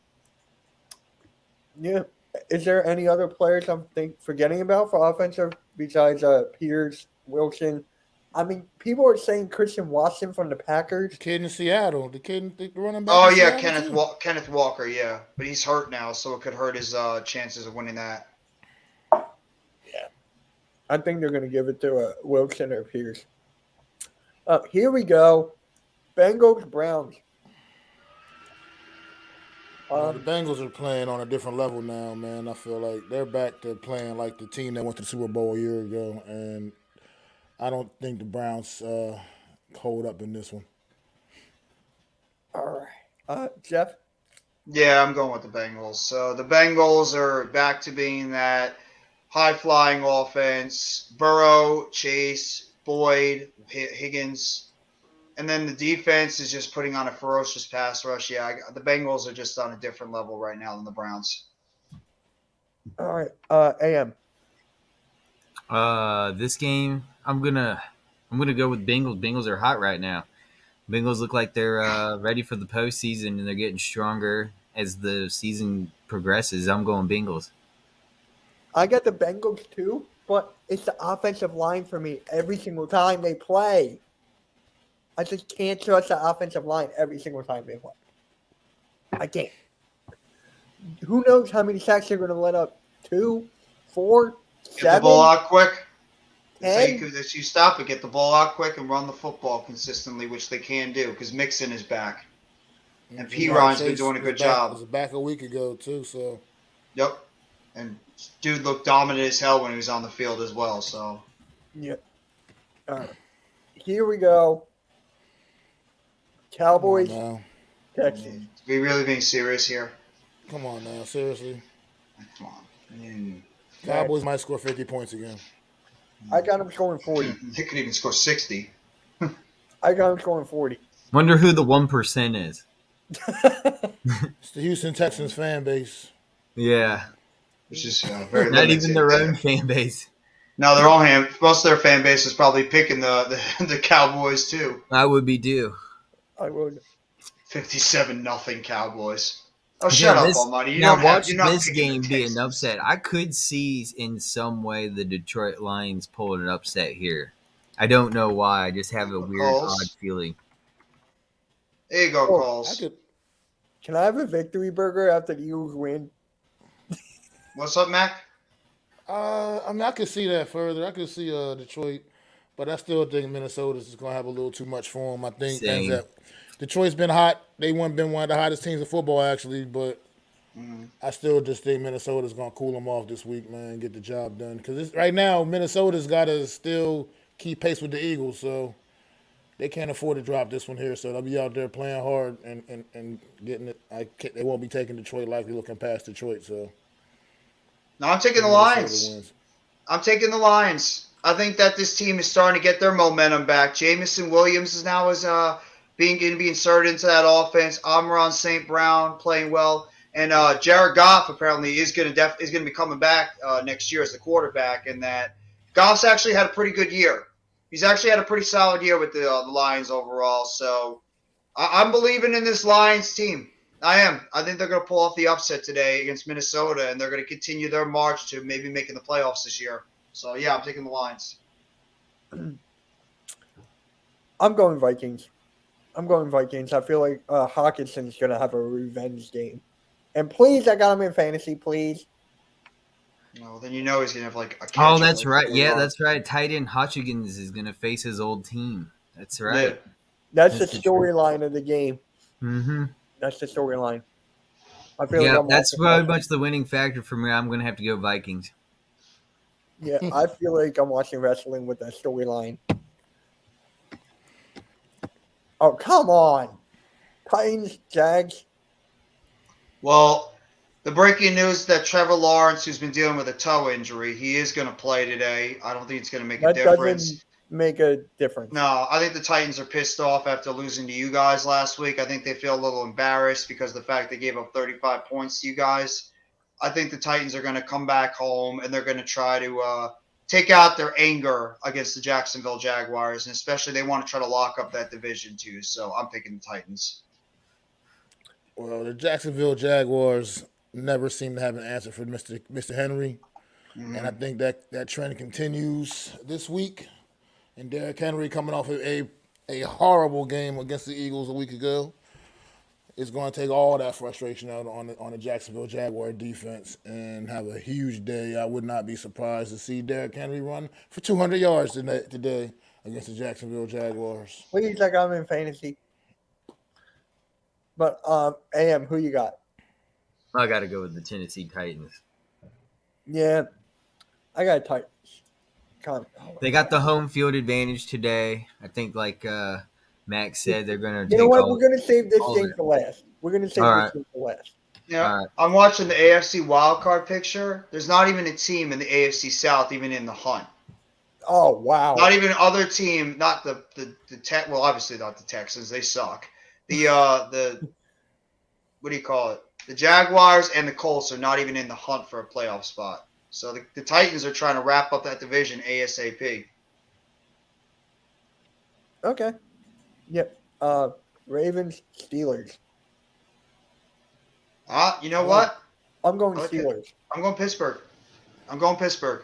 Yeah. Is there any other players I'm forgetting about for offensive besides Pierce, Wilson? I mean, people are saying Christian Watson from the Packers. the kid in Seattle, the running back. Oh in yeah, Seattle, too. Kenneth Walker, yeah, but he's hurt now, so it could hurt his chances of winning that. I think they're going to give it to Wilson or Pierce. Here we go. Bengals, Browns. The Bengals are playing on a different level now, man. I feel like they're back to playing like the team that went to the Super Bowl a year ago, and I don't think the Browns hold up in this one. Jeff? Yeah, I'm going with the Bengals. So the Bengals are back to being that high-flying offense. Burrow, Chase, Boyd, Higgins. And then the defense is just putting on a ferocious pass rush. Yeah, the Bengals are just on a different level right now than the Browns. All right. AM. This game, I'm gonna go with Bengals. Bengals are hot right now. Bengals look like they're ready for the postseason, and they're getting stronger as the season progresses. I'm going Bengals. I got the Bengals too, but it's the offensive line for me every single time they play. I just can't trust the offensive line every single time they play. I can't. Who knows how many sacks they're going to let up? 2, 4, 7, Get the ball out quick. 10? If you stop it, get the ball out quick and run the football consistently, which they can do because Mixon is back. And P-Ron's been doing a good job. It was back a week ago, too, so. Yep. And dude looked dominant as hell when he was on the field as well, so. Yeah. All right. Here we go. Cowboys, Texans. We really being serious here? Come on now, seriously. Come on. I mean, Cowboys might score 50 points again. I got them scoring 40. they could even score 60. I got them scoring 40. Wonder who the 1% is. It's the Houston Texans fan base. Yeah, Which is very not limited. even their own fan base. No, their own most of their fan base is probably picking the Cowboys too. I would be due. I would. 57-0 Cowboys. Oh, shut up, Almighty! Watch you're not this picking game the be an Texans. upset. I could see in some way the Detroit Lions pulling an upset here. I don't know why. I just have a weird, Calls. odd feeling. There you go, Oh, Calls. Can I have a victory burger after the Eagles win? What's up, Mac? I mean, I could see that further. I could see Detroit, but I still think Minnesota's is going to have a little too much for them. I think Same. that Detroit's been hot. They been one of the hottest teams in football, actually, but I still just think Minnesota's going to cool them off this week, man, and get the job done. Because right now, Minnesota's got to still keep pace with the Eagles, so they can't afford to drop this one here. So they'll be out there playing hard and getting it. They won't be taking Detroit likely looking past Detroit, so. No, I'm taking the Lions. I'm taking the Lions. I think that this team is starting to get their momentum back. Jamison Williams is now going to be inserted into that offense. Amon St. Brown playing well, and Jared Goff apparently is going to be coming back next year as the quarterback. And that Goff's actually had a pretty good year. He's actually had a pretty solid year with the Lions overall. So I'm believing in this Lions team. I am. I think they're going to pull off the upset today against Minnesota, and they're going to continue their march to maybe making the playoffs this year. So, yeah, I'm taking the Lions. I'm going Vikings. I feel like Hawkinson's going to have a revenge game. And please, I got him in fantasy, please. Well, then you know he's going to have like a catch. Oh, that's right. Yeah, that's right. Tight end Hodgkins is going to face his old team. That's right. Yeah. That's the storyline of the game. Mm-hmm. That's the storyline. I feel Yeah, like that's very much the winning factor for me. I'm going to have to go Vikings. Yeah, I feel like I'm watching wrestling with that storyline. Oh, come on. Titans, Jags. Well, the breaking news that Trevor Lawrence, who's been dealing with a toe injury, he is going to play today. I don't think it's going to make a difference. Doesn't make a difference. No, I think the Titans are pissed off after losing to you guys last week. I think they feel a little embarrassed because of the fact they gave up 35 points to you guys. I think the Titans are going to come back home and they're going to try to take out their anger against the Jacksonville Jaguars, and especially they want to try to lock up that division too. So I'm picking the Titans. Well, the Jacksonville Jaguars never seem to have an answer for Mr. Henry, and I think that trend continues this week. And Derrick Henry coming off of a horrible game against the Eagles a week ago is going to take all that frustration out on the Jacksonville Jaguar defense and have a huge day. I would not be surprised to see Derrick Henry run for 200 yards today against the Jacksonville Jaguars. Please, I got him in fantasy. But, AM, who you got? I got to go with the Tennessee Titans. Yeah, I got Titans. They got the home field advantage today. I think, like Max said, they're going to. You know what? We're going to save this game for last. We're gonna say All this right. is the West. Yeah, All right. I'm watching the AFC wildcard picture. There's not even a team in the AFC South even in the hunt. Oh wow! Not even other team. Not the tech. Well, obviously not the Texans. They suck. The what do you call it? The Jaguars and the Colts are not even in the hunt for a playoff spot. So the Titans are trying to wrap up that division ASAP. Okay. Yep. Ravens, Steelers. You know what? I'm going Okay. Steelers. I'm going Pittsburgh.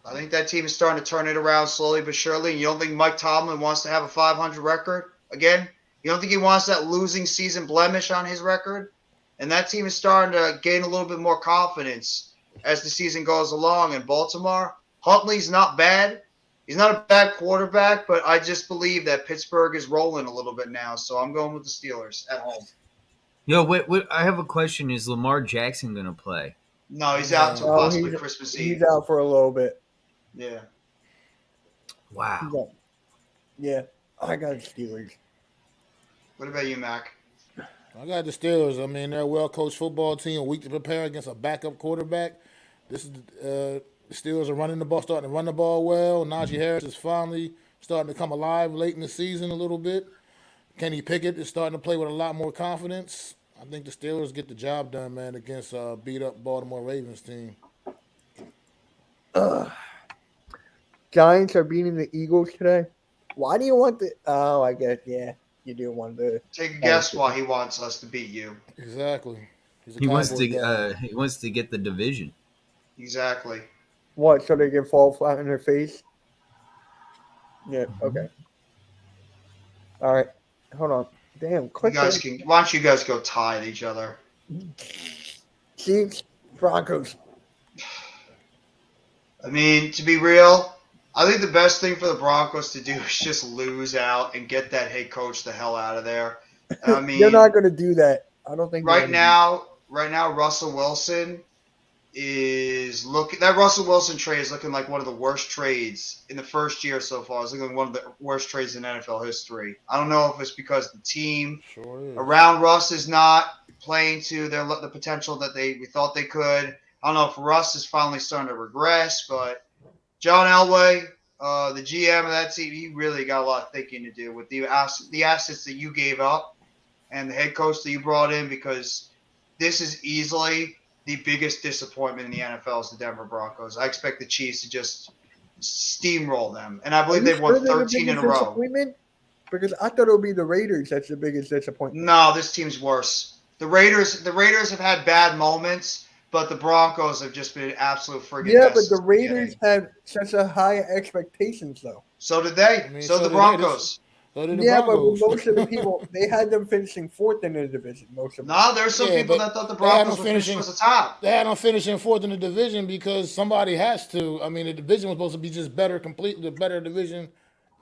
I think that team is starting to turn it around slowly but surely. You don't think Mike Tomlin wants to have a 500 record again? You don't think he wants that losing season blemish on his record? And that team is starting to gain a little bit more confidence as the season goes along. In Baltimore, Huntley's not bad. He's not a bad quarterback, but I just believe that Pittsburgh is rolling a little bit now. So I'm going with the Steelers at home. Yo, wait, I have a question. Is Lamar Jackson going to play? No, he's out until No, possibly Christmas Eve. He's out for a little bit. Yeah. Wow. Yeah, I got Steelers. What about you, Mac? I got the Steelers. I mean, they're a well-coached football team, a week to prepare against a backup quarterback. This is the Steelers are running the ball, starting to run the ball well. Najee Harris is finally starting to come alive late in the season a little bit. Kenny Pickett is starting to play with a lot more confidence. I think the Steelers get the job done, man, against a beat-up Baltimore Ravens team. Giants are beating the Eagles today. Why do you want the? Oh, I guess you do want the. Take a guess why he wants us to beat you. Exactly. He's a He wants Cowboys guy. to. He wants to get the division. Exactly. What? So they can fall flat on their face. Yeah. Okay. All right. Hold on. Damn. You Click guys that. can. Why don't you guys go tie each other? Chiefs, Broncos. I mean, to be real, I think the best thing for the Broncos to do is just lose out and get that head coach the hell out of there. I mean, They're not going to do that. I don't think. right now, Russell Wilson is looking. That Russell Wilson trade is looking like one of the worst trades in the first year so far. It's looking like one of the worst trades in NFL history. I don't know if it's because the team Sure is. around Russ is not playing to the potential that we thought they could. I don't know if Russ is finally starting to regress, but John Elway, the GM of that team, he really got a lot of thinking to do with the assets that you gave up and the head coach that you brought in, because this is easily the biggest disappointment in the NFL is the Denver Broncos. I expect the Chiefs to just steamroll them, and I believe they've won 13 in a row. Because I thought it would be the Raiders that's the biggest disappointment. No, this team's worse. The Raiders have had bad moments, but the Broncos have just been an absolute friggin' Yeah, mess but the since Raiders beginning. have such a high expectations, though. So did they. I mean, so so did the did they. Broncos. So did the Yeah, Broncos. but most of the people, they had them finishing fourth in the division. Most of them. No, there's some Yeah, people but that thought the they had Broncos them would finish finishing- as the top. They had them finishing fourth in the division because somebody has to. I mean, the division was supposed to be just better, completely the better division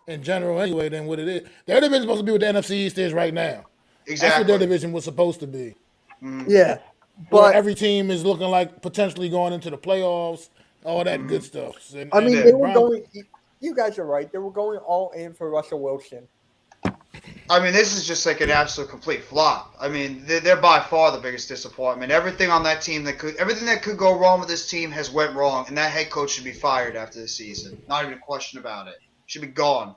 in general anyway than what it is. Their division is supposed to be what the NFC East is right now. That's what Exactly. their division was supposed to be. Yeah, But but every team is looking like potentially going into the playoffs, all that good stuff. And, I mean, and they the were Broncos- going. You guys are right. They were going all in for Russell Wilson. I mean, this is just like an absolute complete flop. I mean, they're by far the biggest disappointment. Everything on that team everything that could go wrong with this team has went wrong, and that head coach should be fired after the season. Not even a question about it. Should be gone.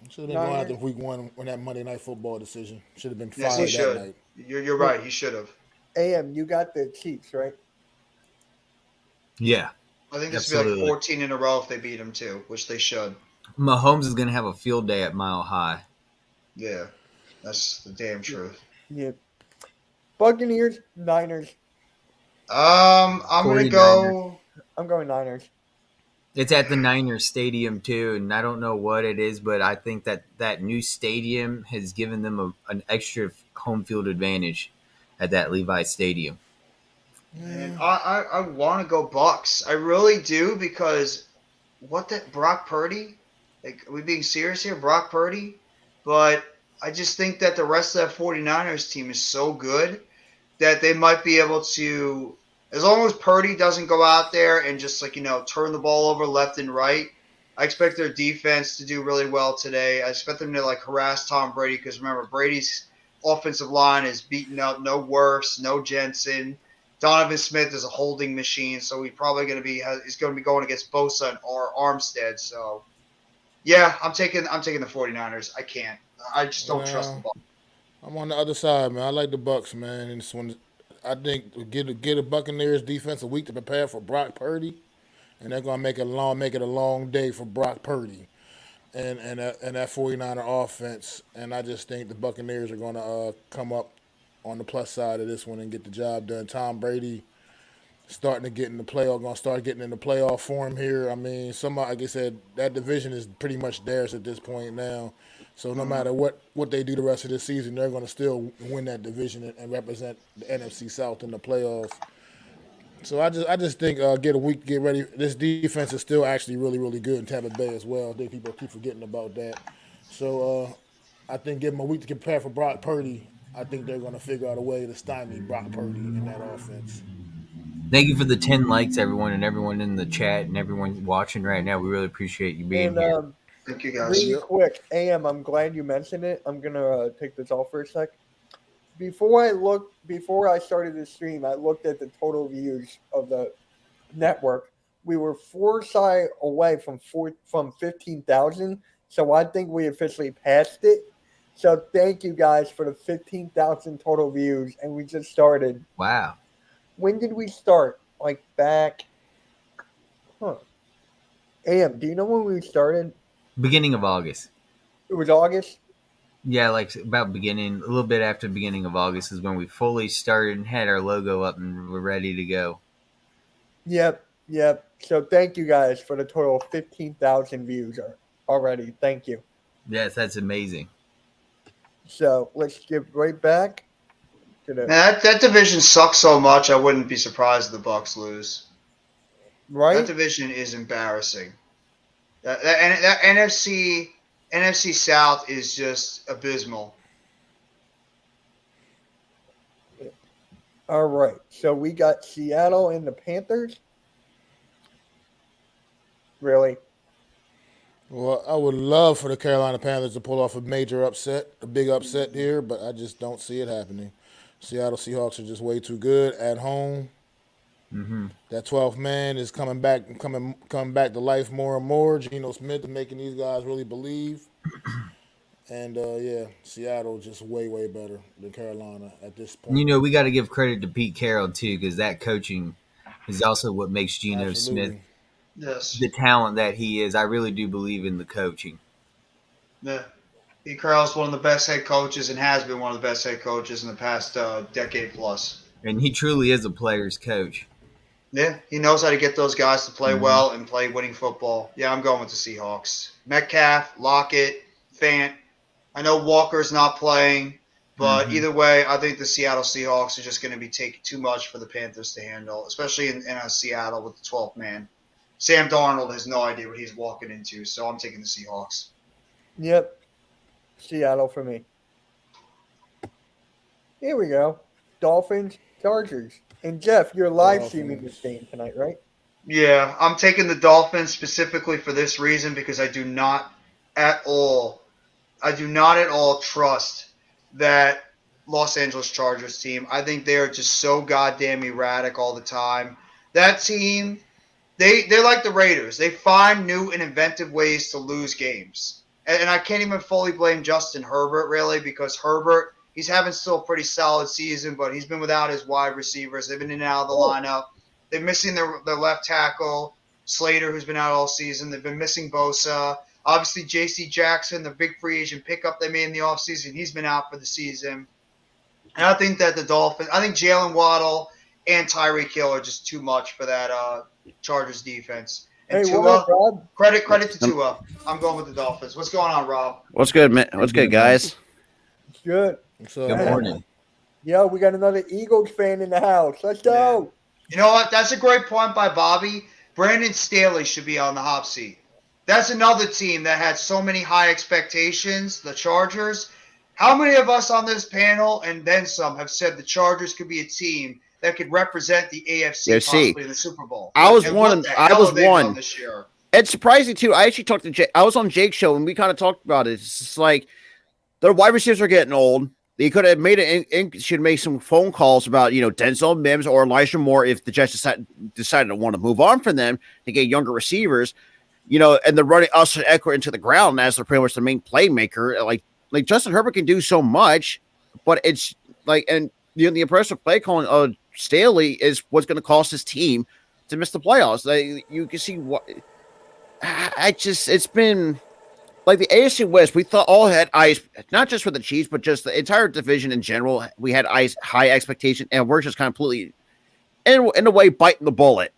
Should have been going after week one when that Monday Night Football decision. Should have been Yes, fired he that should. night. You're right. He should have. AM, you got the Chiefs, right? Yeah. I think this would be like Absolutely. 14 in a row if they beat him too, which they should. Mahomes is going to have a field day at Mile High. Yeah, that's the damn truth. Yeah. Buccaneers, Niners. I'm gonna go. I'm going Niners. It's at the Niners Stadium too, and I don't know what it is, but I think that new stadium has given them an extra home field advantage at that Levi Stadium. And I want to go Bucks. I really do, because Brock Purdy? Like, are we being serious here? Brock Purdy? But I just think that the rest of that 49ers team is so good that they might be able to, as long as Purdy doesn't go out there and just turn the ball over left and right. I expect their defense to do really well today. I expect them to harass Tom Brady, because remember, Brady's offensive line is beaten up. No Wirfs, no Jensen. Donovan Smith is a holding machine, so he's probably going to be going against Bosa and Armstead. So, yeah, I'm taking the 49ers. I can't. I just don't trust the Bucs. I'm on the other side, man. I like the Bucs, man. And I think get a Buccaneers defense a week to prepare for Brock Purdy, and they're gonna make it a long day for Brock Purdy, and that 49er offense. And I just think the Buccaneers are gonna come up on the plus side of this one and get the job done. Tom Brady starting to get in the playoff, gonna start getting in the playoff form here. I mean, like I said, that division is pretty much theirs at this point now. So no matter what they do the rest of this season, they're going to still win that division and represent the NFC South in the playoffs. So I just think get a week to get ready. This defense is still actually really, really good in Tampa Bay as well. I think people keep forgetting about that. So I think give them a week to prepare for Brock Purdy. I think they're going to figure out a way to stymie Brock Purdy in that offense. Thank you for the 10 likes, everyone, and everyone in the chat and everyone watching right now. We really appreciate you being here. Thank you, guys. Really quick, AM, I'm glad you mentioned it. I'm going to take this off for a sec. Before I started the stream, I looked at the total views of the network. We were 4 shy away from 15,000, so I think we officially passed it. So thank you guys for the 15,000 total views, and we just started. Wow. When did we start? Like back? AM, do you know when we started? Beginning of August. It was August? Yeah, like about a little bit after the beginning of August is when we fully started and had our logo up and we're ready to go. Yep. So thank you guys for the total of 15,000 views already. Thank you. Yes, that's amazing. So let's get right back to the That division sucks so much. I wouldn't be surprised if the Bucs lose. right. That division is embarrassing. That NFC South is just abysmal. All right. So we got Seattle and the Panthers. Really? Well, I would love for the Carolina Panthers to pull off a major upset, a big upset here, but I just don't see it happening. Seattle Seahawks are just way too good at home. Mm-hmm. That 12th man is coming back to life more and more. Geno Smith is making these guys really believe. And, Seattle just way, way better than Carolina at this point. You know, we got to give credit to Pete Carroll, too, because that coaching is also what makes Geno Smith the talent that he is. I really do believe in the coaching. Yeah. Pete Carroll's one of the best head coaches and has been one of the best head coaches in the past decade plus. And he truly is a player's coach. Yeah, he knows how to get those guys to play well and play winning football. Yeah, I'm going with the Seahawks. Metcalf, Lockett, Fant. I know Walker's not playing, but either way, I think the Seattle Seahawks are just going to be taking too much for the Panthers to handle, especially in Seattle with the 12th man. Sam Darnold has no idea what he's walking into, so I'm taking the Seahawks. Yep. Seattle for me. Here we go. Dolphins, Chargers. And Jeff, you're live streaming this game tonight, right? Yeah, I'm taking the Dolphins specifically for this reason because I do not at all trust that Los Angeles Chargers team. I think they are just so goddamn erratic all the time. That team, they're like the Raiders. They find new and inventive ways to lose games. And I can't even fully blame Justin Herbert, really, because Herbert, he's having still a pretty solid season, but he's been without his wide receivers. They've been in and out of the lineup. They're missing their left tackle, Slater, who's been out all season. They've been missing Bosa. Obviously, J.C. Jackson, the big free agent pickup they made in the offseason, he's been out for the season. And I think that I think Jalen Waddle and Tyreek Hill are just too much for that Chargers defense. And Hey, Tua, what up, Rob? credit to Tua. I'm going with the Dolphins. What's going on, Rob? What's good, man? What's good, guys? It's good. So, Good morning. Yo, we got another Eagles fan in the house. Let's go. You know what? That's a great point by Bobby. Brandon Staley should be on the hot seat. That's another team that had so many high expectations, the Chargers. How many of us on this panel and then some have said the Chargers could be a team that could represent the AFC possibly in the Super Bowl? I was And one. what the I hell was have they done one. this year? It's surprising too. I actually talked to Jake. I was on Jake's show and we kind of talked about it. It's just like their wide receivers are getting old. They could have made it. Should make some phone calls about Denzel Mims or Elijah Moore if the Jets decided to want to move on from them to get younger receivers. And they're running Austin Eckler into the ground as they're pretty much the main playmaker. Like Justin Herbert can do so much, but it's the impressive play calling of Staley is what's going to cost his team to miss the playoffs. You can see what it's been. Like the AFC West, we thought all had eyes, not just for the Chiefs, but just the entire division in general. We had high expectation, and we're just completely, in a way, biting the bullet.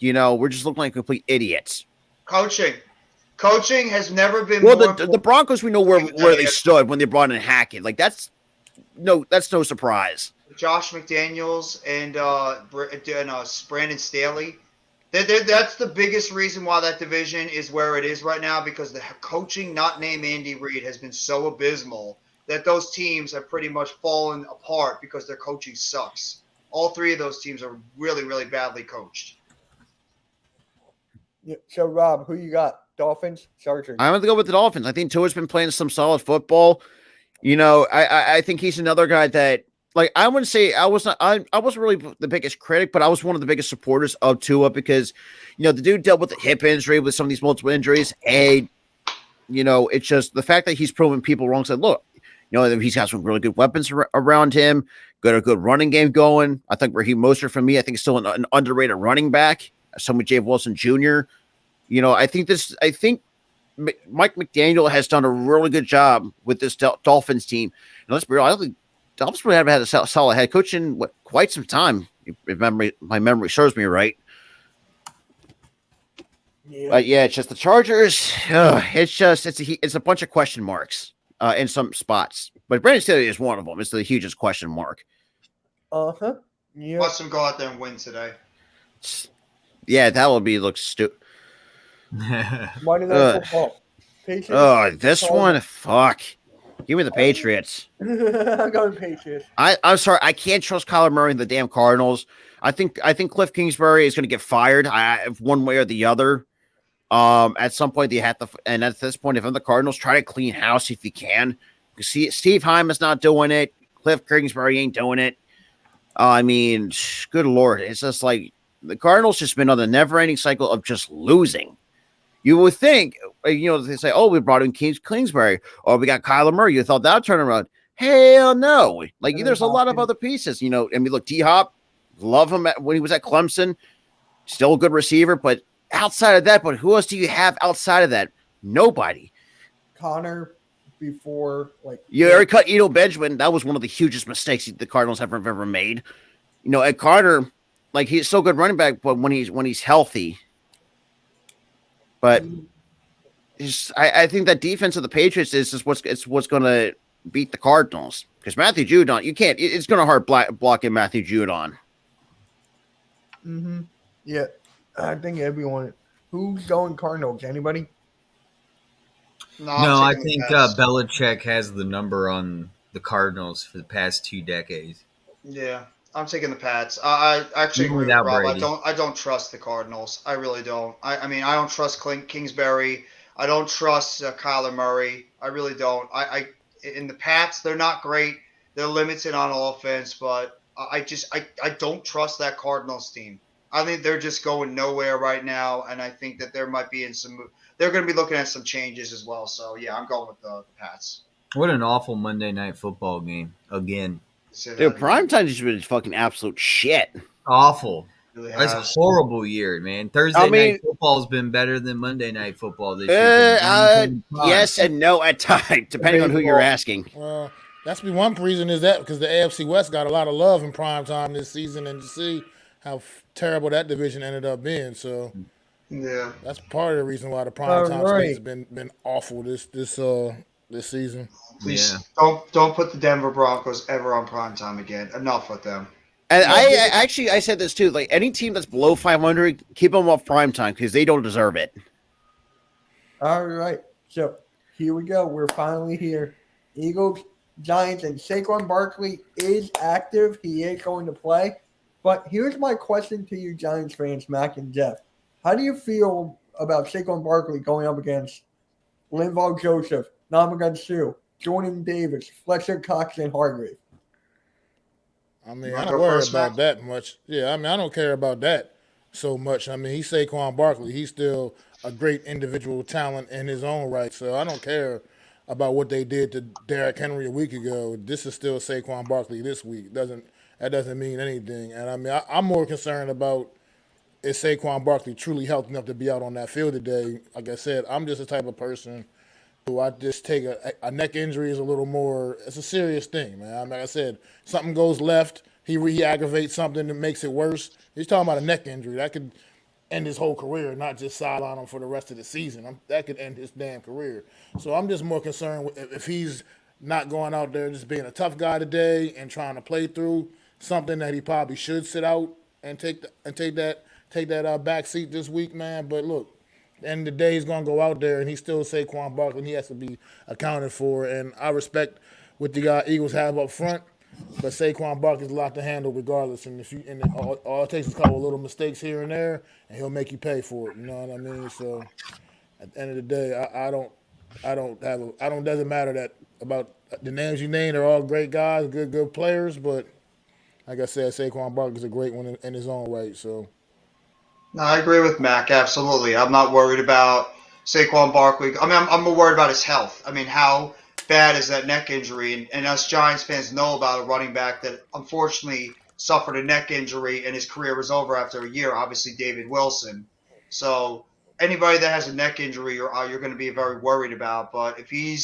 We're just looking like complete idiots. Coaching has never been the Broncos. We know where they stood when they brought in Hackett. Like that's no surprise. Josh McDaniels and Brandon Staley. That's the biggest reason why that division is where it is right now, because the coaching, not named Andy Reid, has been so abysmal that those teams have pretty much fallen apart because their coaching sucks. All three of those teams are really, really badly coached. Yeah, so, Rob, who you got? Dolphins, Chargers? I'm going to go with the Dolphins. I think Tua's been playing some solid football. I think he's another guy that, like, I wouldn't say I wasn't really the biggest critic, but I was one of the biggest supporters of Tua because, the dude dealt with a hip injury, with some of these multiple injuries. And, it's just the fact that he's proven people wrong. Said, look, he's got some really good weapons around him, got a good running game going. I think Raheem Mostert, for me, I think is still an underrated running back. Some with Jay Wilson Jr. I think Mike McDaniel has done a really good job with this Dolphins team. And let's be real, I don't think Dolphins really haven't had a solid head coach in quite some time. If my memory serves me right. Yeah. But yeah, it's just the Chargers. It's a bunch of question marks in some spots. But Brandon Staley is one of them. It's the hugest question mark. Yeah. Watch them go out there and win today. Yeah, that would look stupid. Monday Night Football. Patriots. This one, fuck. Give me the Patriots. I'm going Patriots. I'm sorry, I can't trust Kyler Murray and the damn Cardinals. I think Cliff Kingsbury is going to get fired one way or the other. At some point, they have to, and at this point, if I'm the Cardinals, try to clean house if you can. See, Steve Hyman's not doing it. Cliff Kingsbury ain't doing it. I mean, good Lord. It's just like the Cardinals just been on the never-ending cycle of just losing. You would think, they say, oh, we brought in Kingsbury, or we got Kyler Murray. You thought that would turn around. Hell no. Like, there's a lot of other pieces, look, D-Hop, love him when he was at Clemson. Still a good receiver, but outside of that, who else do you have outside of that? Nobody. Connor before, you already cut Eno Benjamin. That was one of the hugest mistakes the Cardinals have ever made. At Carter, he's so good running back, but when he's healthy. But I think that defense of the Patriots is just what's going to beat the Cardinals, because Matthew Judon, you can't. It's going to hard blocking Matthew Judon. Mm-hmm. Yeah, I think everyone. Who's going Cardinals? Anybody? No, I think Belichick has the number on the Cardinals for the past 2 decades. Yeah. I'm taking the Pats. I actually agree with Rob. I don't trust the Cardinals. I really don't. I mean, I don't trust Kingsbury. I don't trust Kyler Murray. I really don't. In the Pats, they're not great. They're limited on offense, but I don't trust that Cardinals team. I think they're just going nowhere right now, and I think that there might be they're going to be looking at some changes as well. So yeah, I'm going with the Pats. What an awful Monday Night Football game again. Dude, primetime has been fucking absolute shit. Awful. That's a horrible year, man. Thursday night football has been better than Monday Night Football this year. Yes and no at times, depending on who you're asking. Well, that's one reason is that because the AFC West got a lot of love in primetime this season, and to see how terrible that division ended up being. So yeah, that's part of the reason why the primetime space has been awful this season. Please don't put the Denver Broncos ever on primetime again. Enough with them. And I said this too. Like, any team that's below 500, keep them off primetime because they don't deserve it. All right. So here we go. We're finally here. Eagles, Giants, and Saquon Barkley is active. He is going to play. But here's my question to you Giants fans, Mac and Jeff. How do you feel about Saquon Barkley going up against Linval Joseph, Ndamukong Suh, Jordan Davis, Fletcher Cox, and Hargrave. I mean, I don't worry about that much. Yeah, I mean, I don't care about that so much. I mean, he's Saquon Barkley. He's still a great individual talent in his own right. So I don't care about what they did to Derrick Henry a week ago. This is still Saquon Barkley this week. That doesn't mean anything. And I mean, I'm more concerned about is Saquon Barkley truly healthy enough to be out on that field today. Like I said, I'm just the type of person who I just take a neck injury is a little more. It's a serious thing, man. Like I said, something goes left, he aggravates something that makes it worse. He's talking about a neck injury that could end his whole career, not just sideline him for the rest of the season. That could end his damn career. So I'm just more concerned with if he's not going out there just being a tough guy today and trying to play through something that he probably should sit out and take that back seat this week, man. But look, at the end of the day, he's going to go out there and he's still Saquon Barkley and he has to be accounted for. And I respect what the Eagles have up front, but Saquon Barkley's a lot to handle regardless. And all it takes is a couple of little mistakes here and there, and he'll make you pay for it. You know what I mean? So at the end of the day, doesn't matter that about the names you named are all great guys, good players, but like I said, Saquon Barkley's a great one in his own right. So. No, I agree with Mac. Absolutely. I'm not worried about Saquon Barkley. I mean, I'm more worried about his health. I mean, how bad is that neck injury? And us Giants fans know about a running back that unfortunately suffered a neck injury and his career was over after a year, obviously David Wilson. So anybody that has a neck injury, you're going to be very worried about. But if he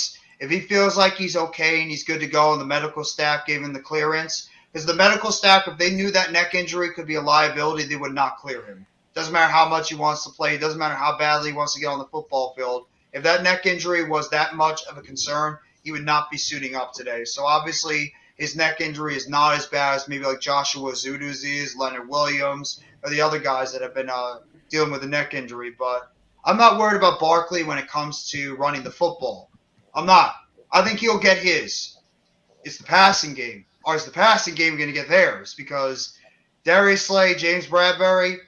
feels like he's okay and he's good to go and the medical staff gave him the clearance, because the medical staff, if they knew that neck injury could be a liability, they would not clear him. Doesn't matter how much he wants to play. Doesn't matter how badly he wants to get on the football field. If that neck injury was that much of a concern, he would not be suiting up today. So obviously his neck injury is not as bad as maybe like Joshua Zudu's is, Leonard Williams, or the other guys that have been dealing with a neck injury. But I'm not worried about Barkley when it comes to running the football. I'm not. I think he'll get his. It's the passing game. Or is the passing game going to get theirs? Because Darius Slay, James Bradbury,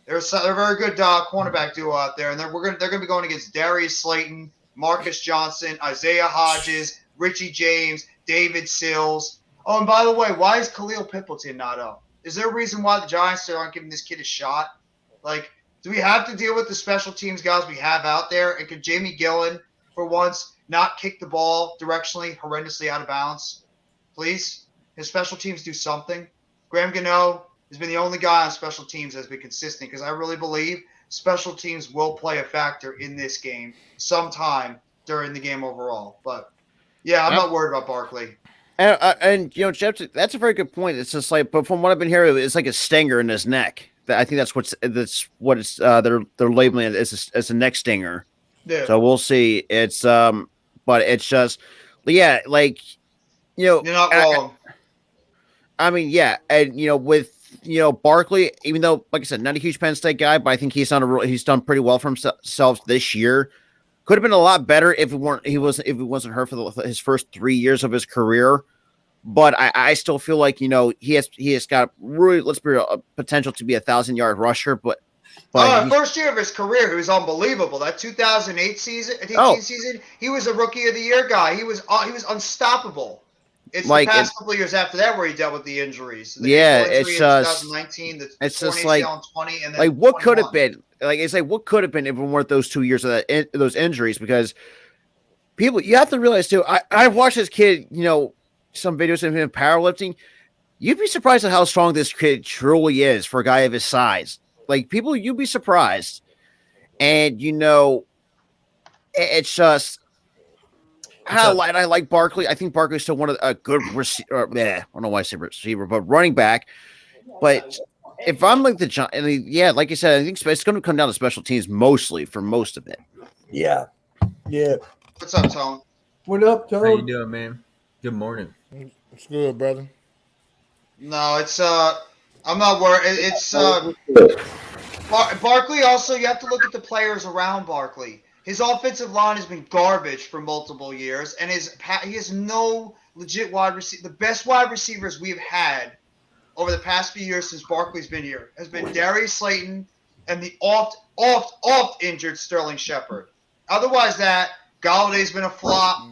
they're a very good cornerback duo out there, and they're going to be going against Darius Slayton, Marcus Johnson, Isaiah Hodges, Richie James, David Sills. Oh, and by the way, why is Khalil Pimpleton not up? Is there a reason why the Giants aren't giving this kid a shot? Like, do we have to deal with the special teams guys we have out there? And could Jamie Gillen, for once, not kick the ball directionally, horrendously out of bounds? Please? His special teams do something. Graham Gano has been the only guy on special teams that's been consistent because I really believe special teams will play a factor in this game sometime during the game overall. But, yeah, I'm not worried about Barkley. And you know, Jeff, that's a very good point. It's just like, but from what I've been hearing, it's like a stinger in his neck. I think that's what it's they're labeling it as a neck stinger. Yeah. So we'll see. It's but it's just, yeah, like, you know, You're not wrong. I mean, yeah, and you know, with Barkley, even though, like I said, not a huge Penn State guy, but I think he's done pretty well for himself this year. Could have been a lot better if he wasn't hurt for his first 3 years of his career. But I still feel like, you know, he has got really, let's be real, a potential to be 1,000-yard rusher. But first year of his career, he was unbelievable. That 2008 season, season, he was a Rookie of the Year guy. He was unstoppable. It's like the past couple of years after that where he dealt with the injuries. It's just 2019. It's just like 20, and then like what could have been. Like it's like what could have been if it weren't those 2 years of those injuries. Because people, you have to realize too. I watched this kid, you know, some videos of him powerlifting. You'd be surprised at how strong this kid truly is for a guy of his size. Like people, you'd be surprised. And you know, it's just. I like Barkley. I think Barkley's still one of a good receiver. I don't know why I say receiver, but running back. But if I'm like the Giants, yeah, like you said, I think it's going to come down to special teams mostly for most of it. Yeah. What's up, Tone? What up, Tone? How you doing, man? Good morning. It's good, brother. No, it's I'm not worried. It's Barkley. Also, you have to look at the players around Barkley. His offensive line has been garbage for multiple years, and he has no legit wide receiver. The best wide receivers we've had over the past few years since Barkley's been here has been Darius Slayton and the oft injured Sterling Shepard. Otherwise, Galladay's been a flop.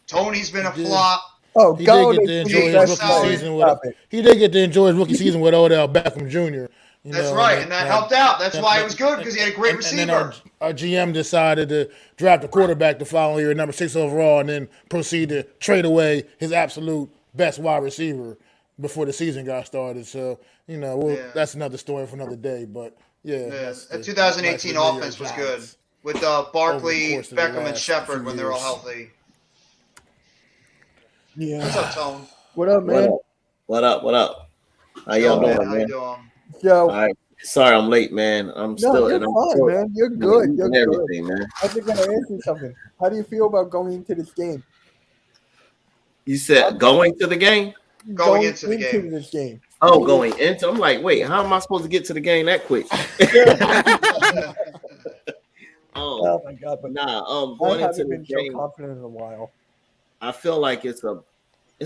Tony's been a He did. flop. Oh, He God, did get to enjoy his That's rookie solid. season with. He did get to enjoy his rookie season with Odell Beckham Jr. That's right, and that helped out. That's why it was good because he had a great receiver. And then our GM decided to draft a quarterback the following year, number 6 overall, and then proceed to trade away his absolute best wide receiver before the season got started. So, that's another story for another day. But, that 2018 offense was good with Barkley, Beckham, and Shepard when they're all healthy. Yeah. What's up, Tone? What up, man? What up? How y'all doing, How man? you doing? Yo. All right. Sorry I'm late, man. I'm still you're fine, man. You're good. You're good. Everything, man. I think I gotta ask you something. How do you feel about going into this game? You said going to the game? Going into the game. This game. Oh, going into. I'm like, wait, how am I supposed to get to the game that quick? Oh my God! But going I into haven't the been game, so confident in a while. I feel like it's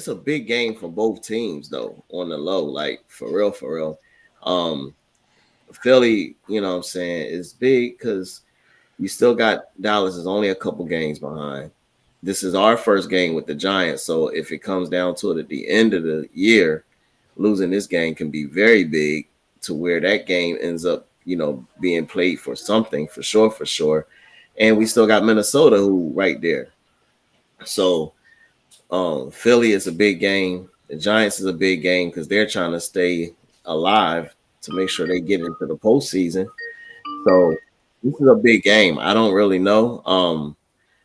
a big game for both teams though, on the low, like for real. Philly, you know what I'm saying, is big because you still got Dallas is only a couple games behind. This is our first game with the Giants, so if it comes down to it at the end of the year, losing this game can be very big to where that game ends up, being played for something for sure. And we still got Minnesota who right there. So Philly is a big game. The Giants is a big game because they're trying to stay alive to make sure they get into the postseason. So this is a big game. I don't really know.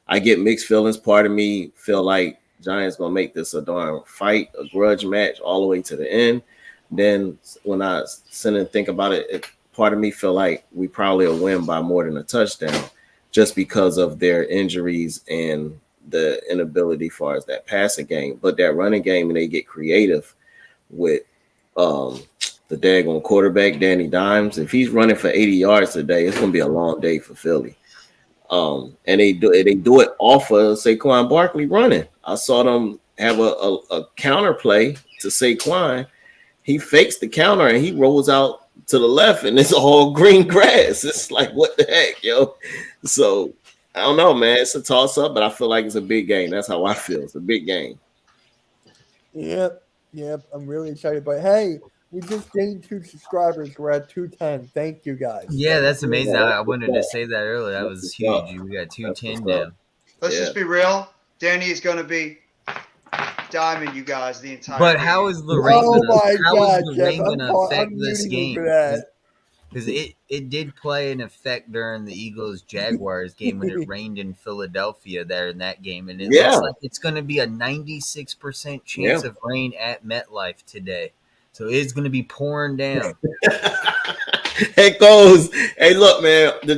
I get mixed feelings. Part of me feel like Giants gonna make this a darn fight, a grudge match all the way to the end. Then when I sit and think about it, part of me feel like we probably will win by more than a touchdown just because of their injuries and the inability as far as that passing game. But that running game, and they get creative with the daggone quarterback, Danny Dimes. If he's running for 80 yards today, it's going to be a long day for Philly. And they do it off of Saquon Barkley running. I saw them have a counter play to Saquon. He fakes the counter and he rolls out to the left, and it's all green grass. It's like, what the heck, yo? So I don't know, man. It's a toss up, but I feel like it's a big game. That's how I feel. It's a big game. Yep. I'm really excited. But hey, we just gained 2 subscribers. We're at 210. Thank you, guys. Yeah, that's amazing. I wanted to say that earlier. That was huge. We got 210 now. Let's just be real. Danny is going to be diming you guys the entire But game. how is the rain going to Jeff, affect I'm this muting you game? for that. Because it did play an effect during the Eagles-Jaguars game when it rained in Philadelphia there in that game. And it looks like it's going to be a 96% chance of rain at MetLife today. So it's going to be pouring down. It goes. Hey, look, man. The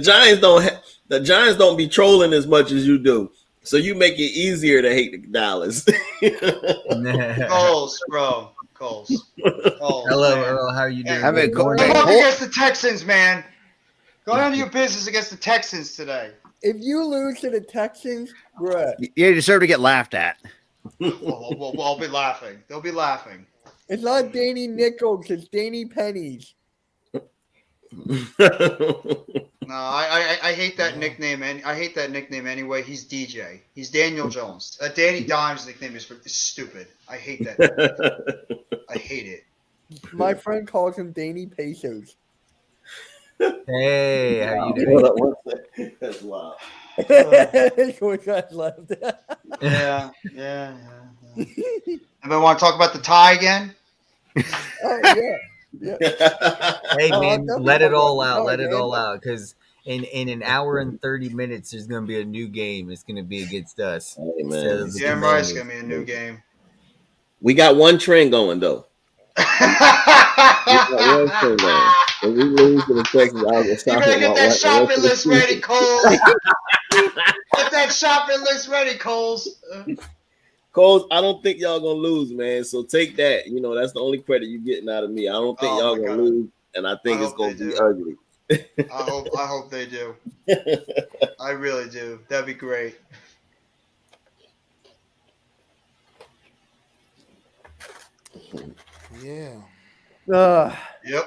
Giants don't be trolling as much as you do. So you make it easier to hate Dallas. Coles, bro. Coles. Hello, man. Earl. How are you doing? Go against the Texans, man. Go down to your business against the Texans today. If you lose to the Texans, bruh. You deserve to get laughed at. Well, I'll be laughing. They'll be laughing. It's not Danny Nichols. It's Danny Pennies. No, I hate that nickname, and I hate that nickname anyway. He's DJ. He's Daniel Jones. Danny Dimes' nickname is stupid. I hate that. I hate it. My friend calls him Danny Pesos. Hey, how you doing? That's wild. Left. Yeah. Anybody want to talk about the tie again? Oh yeah. Hey man, let it all out. Let it all out, because in an hour and 30 minutes, there's going to be a new game. It's going to be against us. Hey, man. Damn right, it's going to be a new game. We got one trend going though. When we lose to the Texans, you better get that shopping list ready, Cole. Get that shopping list ready, Coles. Coles, I don't think y'all gonna lose, man. So take that. That's the only credit you're getting out of me. I don't think y'all gonna lose, and I think it's gonna be ugly. I hope they do. I really do. That'd be great. Yeah. Yep.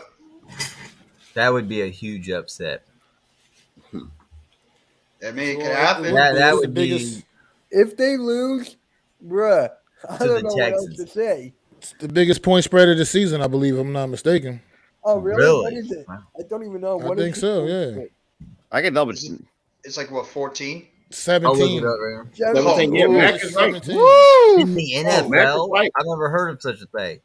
That would be a huge upset. I mean, it could happen. That would be. If they lose, Bruh. I To don't the know what else Texans. to say. It's the biggest point spread of the season, I believe. If I'm not mistaken. Oh, really? What Really? is it? Wow. I don't even know. I What is think the so, point yeah. spread? I can double. It's like what 14? I'll look 17. it up right now. 17. Yeah, Oh, Mac is right. 17. In the Mac is NFL, right. I've never heard of such a thing.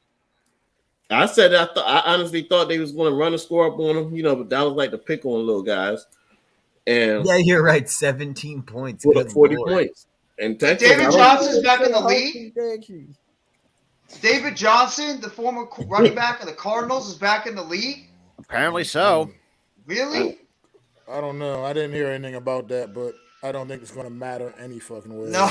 I said I honestly thought they was going to run a score up on them, but that was like the pick on little guys. And Yeah, you're right. 17 points. put up Good 40 Lord. points. And Texas, David I don't- Johnson's back in the league. Yankees. David Johnson, the former running back of the Cardinals, is back in the league. Apparently so. Really? I don't know. I didn't hear anything about that, but I don't think it's going to matter any fucking way. No,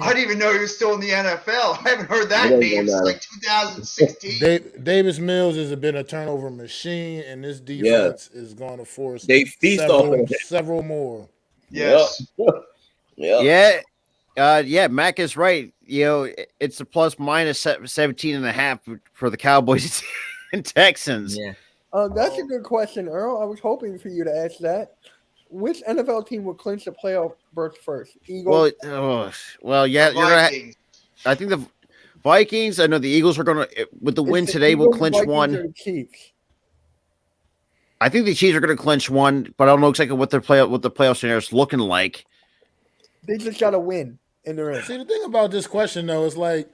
I didn't even know he was still in the NFL. I haven't heard that It doesn't name since matter. like 2016. Davis Mills has been a turnover machine, and this defense is going to force They feast off of it. several more. Yes. Yeah. Yeah, Mac is right. It's a plus minus 17 and a half for the Cowboys and Texans. Yeah. That's a good question, Earl. I was hoping for you to ask that. Which NFL team will clinch the playoff berth first? Eagles. Yeah, you're right. Vikings. I think the Vikings. I know the Eagles are going to, with the win It's today, will Eagles, clinch Vikings, one. or the Chiefs. I think the Chiefs are going to clinch one, but I don't know exactly what the playoff scenario is looking like. They just got to win, and they're in. See, the thing about this question, though, is like,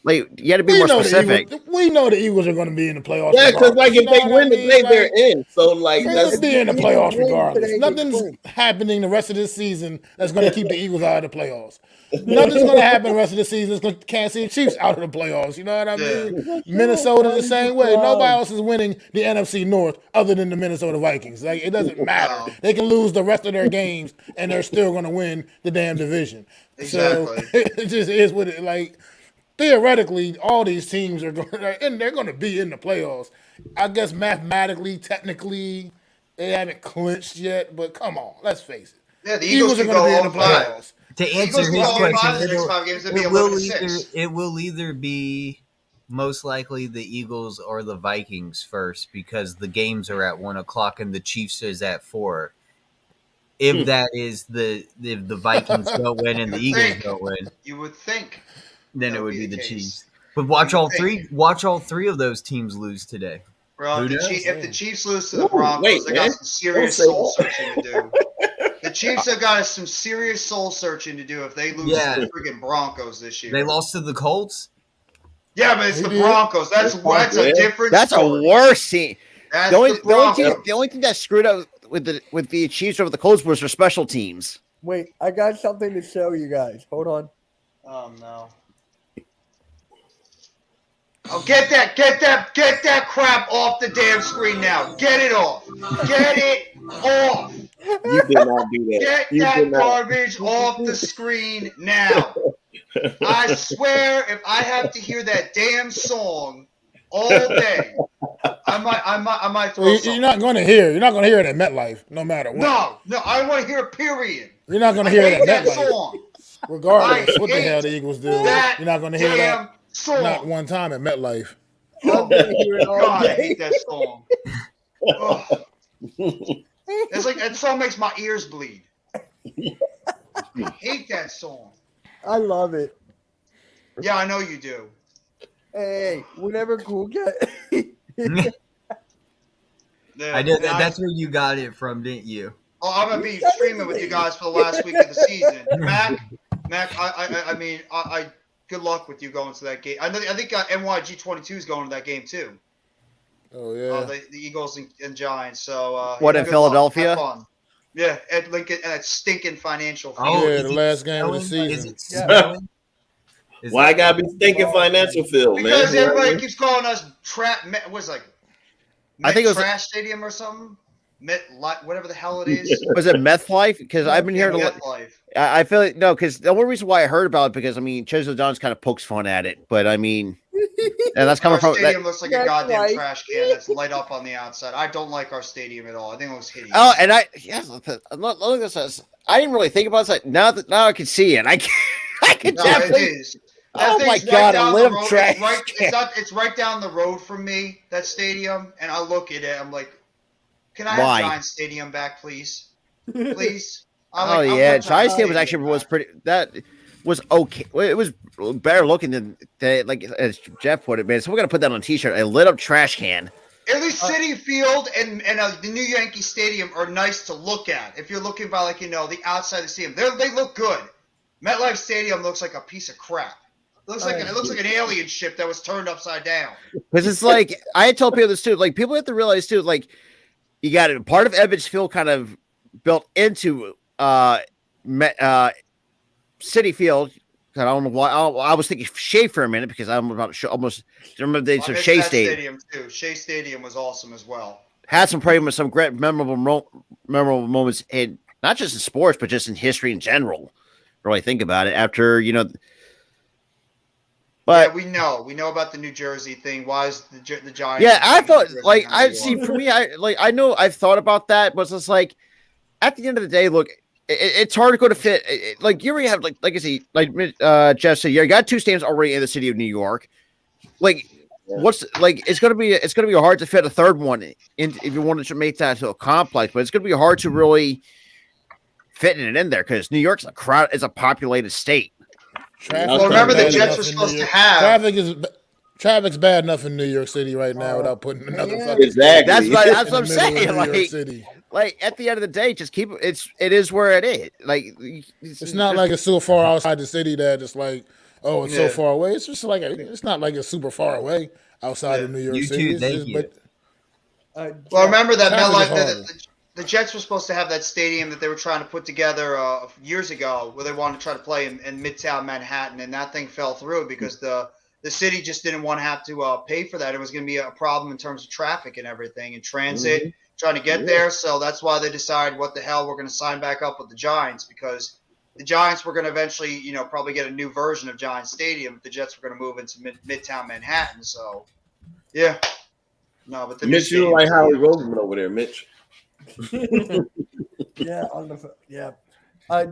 Like, you got to be more specific. we know the Eagles are going to be in the playoffs. Yeah, because like if You know they what win I the mean? play, Like, they're in. So like they're that's going to be in the playoffs win regardless. today, Nothing's they win. happening the rest of this season that's going to keep the Eagles out of the playoffs. Nothing's going to happen the rest of the season that's going to Kansas City Chiefs out of the playoffs. You know what I mean? Minnesota the same way. Nobody else is winning the NFC North other than the Minnesota Vikings. Like, it doesn't matter. Wow. They can lose the rest of their games and they're still going to win the damn division. So Exactly. it just is what it like. Theoretically, all these teams are going, and they're going to be in the playoffs. I guess mathematically, technically, they haven't clinched yet. But come on, let's face it. Yeah, the Eagles Eagles are can going to go be in the 0-5. playoffs. To Eagles answer can his go 5 question, the next 5 games. It'll be it 11-6. will either be most likely the Eagles or the Vikings first because the games are at 1:00 and the Chiefs is at 4. If that is if the Vikings don't win and the Eagles don't win, You would think. then That it would would be be the the case. Chiefs. But watch You would all three. Watch all three of those teams lose today. Bro, Who if the knows? Chiefs lose to the Ooh, Broncos, wait, they got man. some serious Don't say soul that. searching to do. The Chiefs have got some serious soul searching to do if they lose Yeah. to the freaking Broncos this year. They lost to the Colts. Yeah, but it's They the did. Broncos. That's a different That's a story. worse team. That's The only, the the, only Broncos. thing, the only thing that screwed up with the Chiefs over the Colts was their special teams. Wait, I got something to show you guys. Hold on. Oh no. Oh, get that crap off the damn screen now. Get it off. Get it off. You did not do that. Get You that did not. garbage off the screen now. I swear, if I have to hear that damn song all day, I might throw Well, something. you're not going to hear. You're not going to hear it at MetLife, no matter what. No, I want to hear a period. You're not going I to hear hate it at that MetLife, song. regardless I what the hate hell the Eagles do. That You're not going to hear damn that song. not one time at MetLife. I'm gonna hear it all God, I day. hate that song. Ugh. It's like that song makes my ears bleed. I hate that song. I love it. Yeah, I know you do. Hey, whenever cool get. Yeah, I did. and That's where you got it from, didn't you? I'm gonna be streaming with you guys for the last week of the season. Mac, I mean, good luck with you going to that game. I think NYG 22 is going to that game too. Oh yeah. The Eagles and Giants. So What, yeah, in good luck. Philadelphia? Have fun. Yeah, at Lincoln, at that stinking financial field. Yeah, is the it last game of the snowing? season. Is it Yeah. snowing? Is Why I it- gotta be stinking financial field, man? Because everybody keeps calling us what's like? I think it was- Trash Stadium or something. Whatever the hell it is. Was it Meth Life? Because I've been hearing a lot. Life. I feel like no, because the only reason why I heard about it because I mean Chisel Jones kind of pokes fun at it, but I mean, and that's coming Our from stadium that, looks like a That's goddamn right. trash can that's light up on the outside. I don't like our stadium at all. I think it looks hideous. oh, and I yes, look at this. I didn't really think about it. Now I can see it. I can No, it definitely. is. That Oh thing's my right God, down a the little road. trash It's right down the road from me. That stadium, and I look at it. I'm like, can I Why? have Giants Stadium back, please? Please. Oh yeah, Giants Stadium was actually was pretty. That was okay. It was better looking than like as Jeff put it, man. So we're gonna put that on a T-shirt. A lit up trash can. At least City Field and the new Yankee Stadium are nice to look at. If you're looking by the outside of the stadium, they look good. MetLife Stadium looks like a piece of crap. It looks like an alien ship that was turned upside down. Because it's like I told people this too. Like people have to realize too. Like you got it. Part of Ebbets Field kind of built into City Field. I don't know why. I was thinking Shea for a minute because I'm about to almost remember they said Shea Stadium too. Shea Stadium was awesome as well. Had some great memorable moments in not just in sports but just in history in general. Really think about it after But yeah, we know about the New Jersey thing. Why is the Giants? Yeah, I thought like I see for me, I know I've thought about that, but it's just like at the end of the day, look, it's hard to go to fit. Like you already have like I say, like Jeff said, you got 2 stadiums already in the city of New York. Like, what's like? It's gonna be hard to fit a third one in if you wanted to make that to a complex, but it's gonna be hard to really fit it in there because New York's is a populated state. Well, remember the Jets were supposed to have traffic's bad enough in New York City right now without putting another exactly. That's what I'm saying. Like at the end of the day, just keep it. It is where it is. Like it's not like it's so far outside the city that it's like, oh, it's so far away. It's just like it's not like it's super far away outside of New York City. Well, remember that MetLife. The Jets were supposed to have that stadium that they were trying to put together years ago, where they wanted to try to play in Midtown Manhattan, and that thing fell through because the city just didn't want to have to pay for that. It was going to be a problem in terms of traffic and everything and transit. Trying to get there, so that's why they decided, what the hell, we're going to sign back up with the Giants because the Giants were going to eventually, probably get a new version of Giants Stadium. The Jets were going to move into Midtown Manhattan. So, yeah, no, but the Mitch, you like Howard Roseman over there, Mitch. Yeah.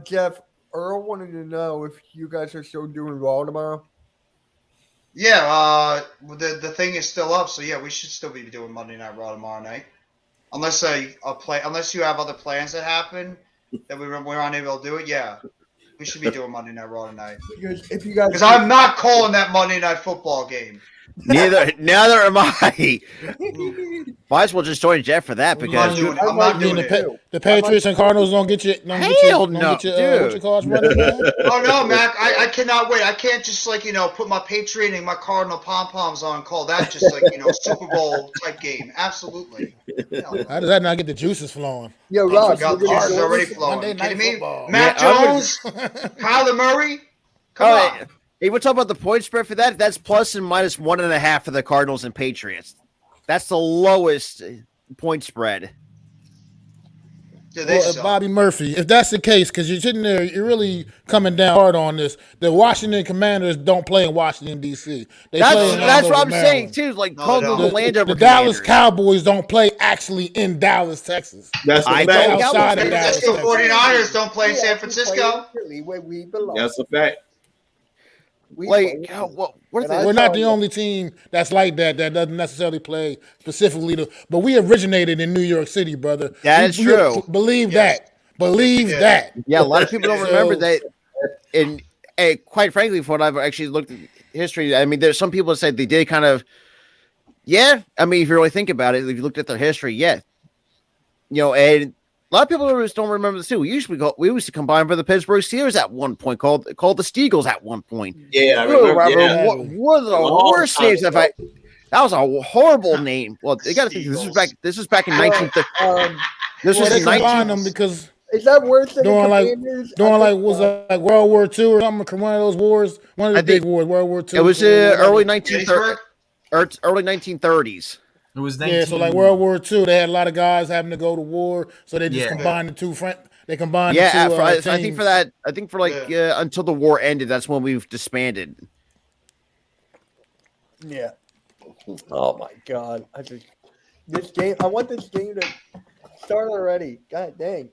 Jeff, Earl wanted to know if you guys are still doing Raw tomorrow. Yeah, the thing is still up, so yeah, we should still be doing Monday Night Raw tomorrow night. Unless unless you have other plans that happen that we're unable to do it, yeah, we should be doing Monday Night Raw tonight. Because I'm not calling that Monday Night Football game. Neither am I. Might as well just join Jeff for that because I'm not doing it. The Patriots and Cardinals don't get you. Hell no, what you call it, running back? Oh no, Mac! I cannot wait. I can't just put my Patriot and my Cardinal pom poms on and call that just Super Bowl type game. Absolutely. How does that not get the juices flowing? Yo, Ross, the juices already flowing. Monday Kidding me? Football. Mac Jones, Kyler Murray. Come on. Hey, we're talking about the point spread for that. That's plus and minus 1.5 for the Cardinals and Patriots. That's the lowest point spread. Bobby Murphy, if that's the case, because you're sitting there, you're really coming down hard on this. The Washington Commanders don't play in Washington, D.C. That's what I'm saying, too. Like, the Dallas Cowboys don't play actually in Dallas, Texas. That's a fact. Outside of Dallas, Texas. 49ers don't play in San Francisco. Where we belong. That's a fact. We're not the only team that's like that doesn't necessarily play specifically but we originated in New York City, brother. That is true. Believe that. That. Yeah, a lot of people don't remember that. And quite frankly, from what I've actually looked at history, I mean, there's some people that say they did kind of. Yeah, I mean, if you really think about it, if you looked at their history, yeah, and a lot of people just don't remember this too. We used to combine for the Pittsburgh Steelers at one point, called the Steagles at one point. Yeah, I remember. Yeah. One of the worst names I've had. That was a horrible name. Well, you got to think this was back in 1930. This was in 19 because is that worse than during World War II or something? One of those wars, one of the big wars, World War II. It was early 1930s. It was 19... Yeah, so like World War II, they had a lot of guys having to go to war, so they just combined the two. They combined. Yeah, the two, I think for that. I think for until the war ended, that's when we've disbanded. Yeah. Oh my God! This game. I want this game to start already. God dang.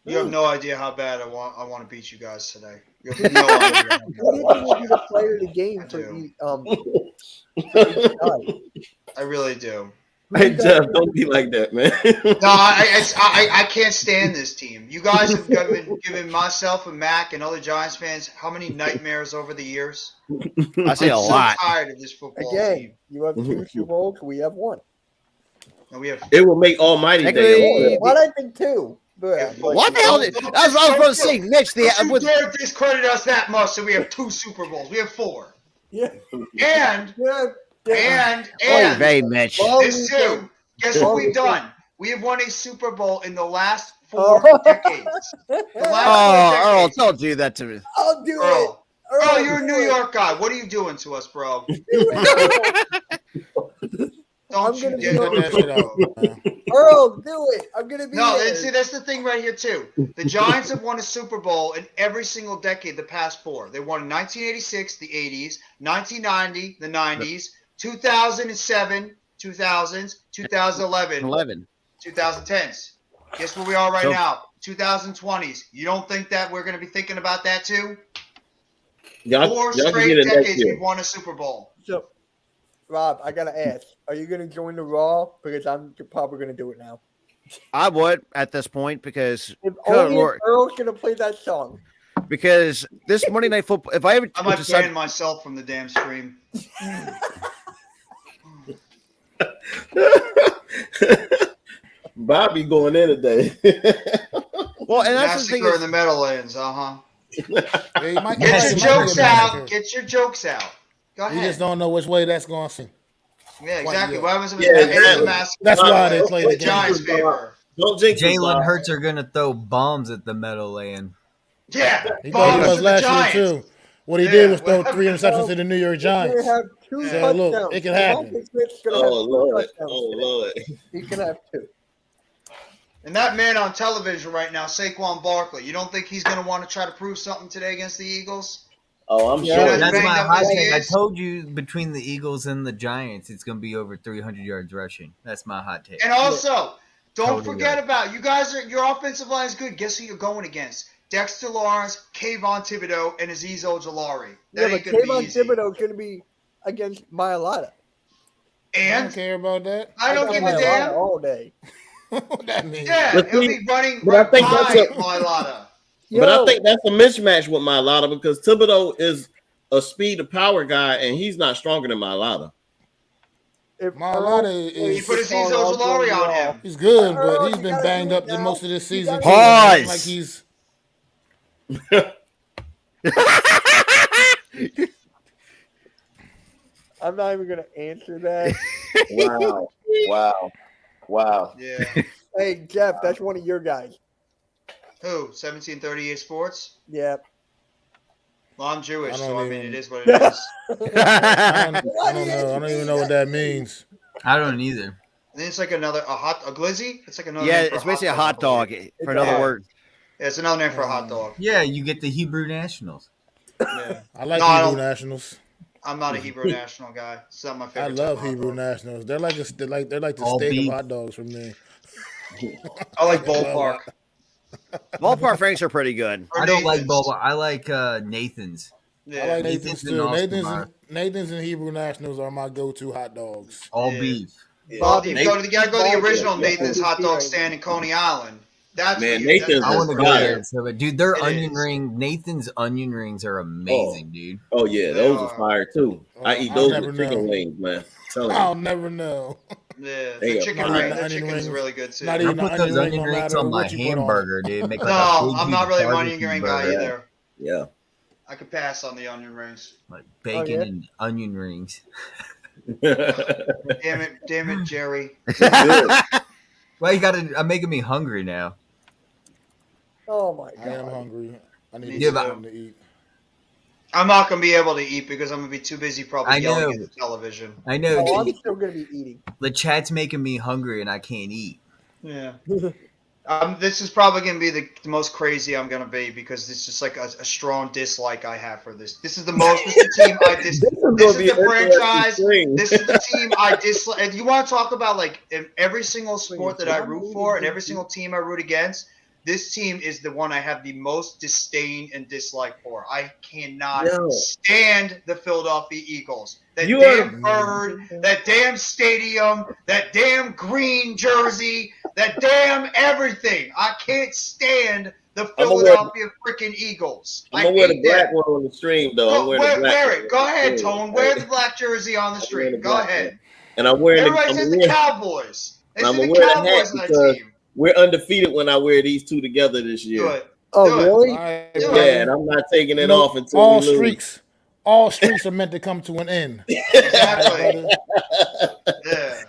You have no idea how bad I want to beat you guys today. You have no idea. Who do you think will be the player of the game for the I really do. Hey Jeff, don't be like that, man. No, I can't stand this team. You guys have given myself and Mac and other Giants fans how many nightmares over the years? I say a I'm so lot. tired of this football Again, team. you have 2 Super Bowls. We have 1. And we have It will make Almighty Technically- Day. What I think 2. But What the hell? That's what I was going to say. Mitch, Don't you with, dare discredit us that much that we have 2 Super Bowls. We have 4. yeah, And Oy vey, Mitch. this too. Guess what we've done? We have won a Super Bowl in the last 4 Oh. decades. The last 4 Oh, Earl, decades. don't do that to me. I'll do Earl. it. Earl, you're a New York guy. What are you doing to us, bro? I'm Don't you gonna dare be Cut that shit out, man. Earl, do it. I'm gonna be No, there. see, that's the thing right here, too. The Giants have won a Super Bowl in every single decade, the past 4. They won in 1986, the 80s, 1990, the 90s, 2007, 2000s, 2011, 11. 2010s. Guess where we are right So- now? 2020s. You don't think that we're going to be thinking about that, too? Y'all 4 can straight get it next decades year. we've won a Super Bowl. So, Rob, I gotta ask: are you gonna join the Raw? Because I'm probably gonna do it now. I would at this point because If good only Lord, if Earl's gonna play that song. because this Monday Night Football. If I ever I might decide, ban myself from the damn stream. Bobby going in today. well, and that's the thing. Massacre Is, in the Meadowlands, uh-huh. Yeah, he might- Get he your might jokes be a out. massacre. Get your jokes out. Go We ahead. just don't know which way that's going to sing. Yeah, exactly. yeah. What happens if Yeah, it's exactly. a massacre? That's why they play the The game. Giants favor. Don't jinx us, Jalen Bob. Hurts are gonna throw bombs at the Meadowland. Yeah. He bombs thought he to was the last Giants. year, too. What he Yeah, did was throw well, 3 interceptions to the New York He's gonna Giants. have 2 Yeah, touchdowns. look, it can happen. Devontae Smith's gonna have Oh 2 Lord. touchdowns Oh today. Lord. He can have 2. And that man on television right now, Saquon Barkley, you don't think he's going to want to try to prove something today against the Eagles? Oh, I'm Yeah, sure. that's That's banged my up hot as he take. I is. told you between the Eagles and the Giants, it's gonna be over 300 yards rushing. That's my hot take. And also, don't Totally forget right. about you guys. Your offensive line is good. Guess who you're going against? Dexter Lawrence, Kayvon Thibodeau, and Azeez Ojolari. That Yeah, ain't but going to be Kayvon easy. Thibodeau's gonna be against Mailata. I don't And care about that. I don't give a Mailata damn. all day. What that means? Yeah, But he'll see- be running but I right think that's by a- Mailata. But I Yo, think that's a mismatch with Mailata because Thibodeau is a speed to power guy, and he's not stronger than Mailata. if Mailata Earl is- plays You put this Azeez song, I'll Ojolari join on Raw. him. He's good, Earl, but he's you been gotta banged do up it the now. most of this You season. gotta too. do it. Pause. Like he's I'm not even gonna answer that. Wow. Wow. Wow. Yeah. Hey Jeff, that's one of your guys. Who? 1738 Sports? Yeah. Well, I'm Jewish, I don't so I mean, even- it is what it is. I don't know. I don't even know what that means. I don't either. I think it's like a glizzy? It's like another yeah, name for it's basically a I hot dog believe. for another Yeah. word. Yeah, it's another name for a hot dog. Yeah, you get the Hebrew Nationals. Yeah. I like No, I Hebrew don't- Nationals. I'm not a Hebrew national guy. It's not my I favorite. love type of hot Hebrew dog. Nationals. They're like the All steak beef. of hot dogs for me. I like ballpark. Ballpark Franks are pretty good. Or I don't like Nathan's. Boba. I like Nathan's. Yeah. I like Nathan's Nathan's and too. Austin Nathan's and Hebrew Nationals are my go-to hot dogs. All Yeah. beef. Well, you gotta go to the Bobby- original Bobby- Nathan's hot dog stand in Coney Island. That's Man, what you- Nathan's I is want to go fire. there. So, but dude, their It onion is. ring, Nathan's onion rings are amazing, dude. Oh yeah, They those are. are fire too. I eat I'll those never with chicken know. wings, man. Tell I'll you. never know. Yeah, They the are chicken fire. ring. Not The eating chicken's rings. really good too. Not I eating put the those onion ring onion no rings matter on my what you put on it. hamburger, dude. Make like No, a big, I'm not huge really an barbecue onion ring guy burger. either. Yeah. I could pass on the onion rings. Like bacon yeah? and onion rings. Damn it, Jerry. Good. Well, you gotta. I'm making me hungry now. Oh my I am god. hungry. I need Yeah, something to eat. I'm not gonna be able to eat because I'm gonna be too busy probably I yelling know. at the television. I know. Oh, I'm still gonna be eating. The chat's making me hungry, and I can't eat. Yeah. This is probably gonna be the most crazy I'm gonna be because it's just like a strong dislike I have for this. This is the most. This is the team I dis. This gonna is be the an franchise. interesting thing. This is the team I dislike. And you want to talk about like in every single sport that I root for and every single team I root against? this team is the one I have the most disdain and dislike for. I cannot Yo. stand the Philadelphia Eagles. That You damn bird, that damn stadium, that damn green jersey, that damn everything. I can't stand the Philadelphia freaking Eagles. I'm gonna wear the black one on the stream, though. Wear it. Go ahead, Tone. Wear the black jersey on the stream. Go ahead. And I'm wearing Everybody says the Cowboys. They I'm say the wearing a hat Cowboys on that because team. we're undefeated when I wear these two together this year. Do it. Oh, Do it. really? All right, Yeah, bro. Yeah, and I'm not taking it You know, off until all we lose. streaks are meant to come to an end. Exactly. Yeah.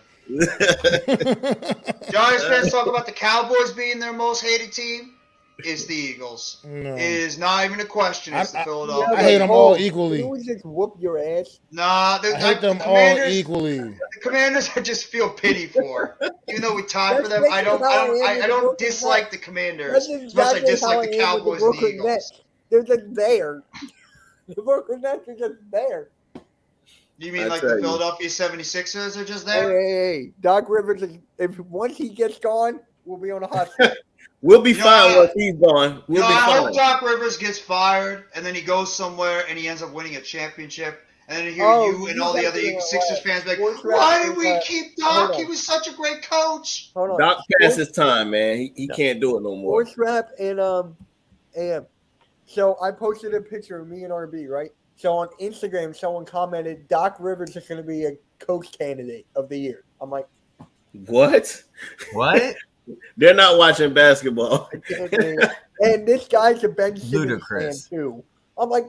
Giants fans talk about the Cowboys being their most hated team. It's the Eagles. No. It is not even a question. It's the Philadelphia. I hate them all You equally. would just whoop your ass. Nah, I hate them all Commanders, equally. The Commanders I just feel pity for. Even though we tied for That's them, I don't basically how I am with the don't Brooklyn dislike Nets. the Commanders That's as much as I exactly how dislike the I am with the Cowboys and the Brooklyn Eagles. Nets. They're just there. The Brooklyn Nets are just there. You mean I like tell the you. Philadelphia 76ers are just Hey, there? hey. Doc Rivers, once he gets gone, we'll be on a hot streak. We'll be You know fine what? once he's gone. We'll be I hope fine. Doc Rivers gets fired and then he goes somewhere and he ends up winning a championship. And then you and all the other Sixers fans be like, why did we keep Doc? He was such a great coach. Hold on. Doc past his time, man. He can't do it no more. Sports Rap and AM. So I posted a picture of me and RB, right? So on Instagram, someone commented, Doc Rivers is going to be a coach candidate of the year. I'm like, What? What? They're not watching basketball. I can't believe it. And this guy's a Ben Simmons fan Ludicrous. too. I'm like,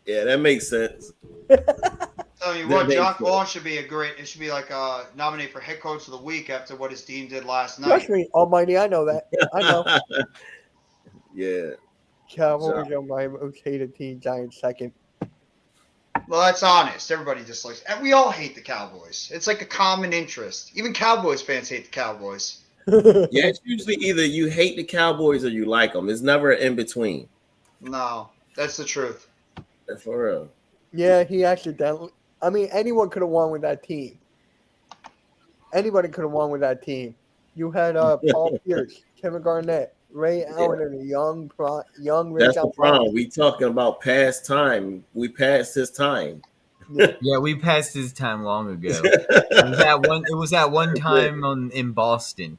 Yeah, that makes sense. Tell you what, They- Jock Vaughn should be it should be like nominated for head coach of the week after what his team did last night. trust me, Almighty, I know that. I know. Yeah. Cowboys are my most hated team, Giants second. Well, that's honest. Everybody dislikes, and we all hate the Cowboys. It's like a common interest. Even Cowboys fans hate the Cowboys. Yeah, it's usually either you hate the Cowboys or you like them. It's never in between. No, that's the truth. For real. Yeah, he accidentally. I mean, anyone could have won with that team. Anybody could have won with that team. You had Paul Pierce, Kevin Garnett, Ray Allen, and a young Ray That's the Allen. problem. We talking about past time. We passed his time. Yeah, we passed his time long ago. It was that one time in Boston.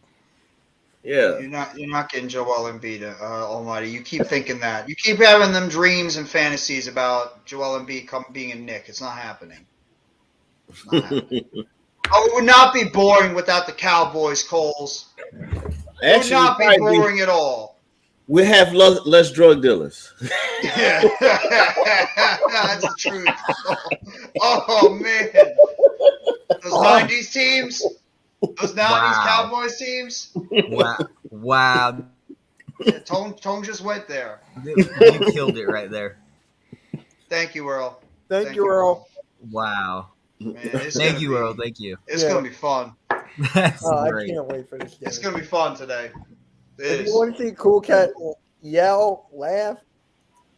Yeah. You're not getting Joel Embiid, Almighty. You keep thinking that. You keep having them dreams and fantasies about Joel Embiid being a Knick. It's not happening. It's not happening. Oh, it would not be boring without the Cowboys, Coles. It would not be boring at all. We have less drug dealers. Yeah. That's the truth. Oh, man. Those 90s teams? Those 90s Wow. Cowboys teams? Wow. Yeah, Tone just went there. You killed it right there. Thank you, Earl. Thank you, Earl. Wow. Man, Thank you, Earl. Thank you. It's Yeah. going to be fun. That's I great. can't wait for this game. It's going to be fun today. It If is. you want to see Cool Cat yell, laugh,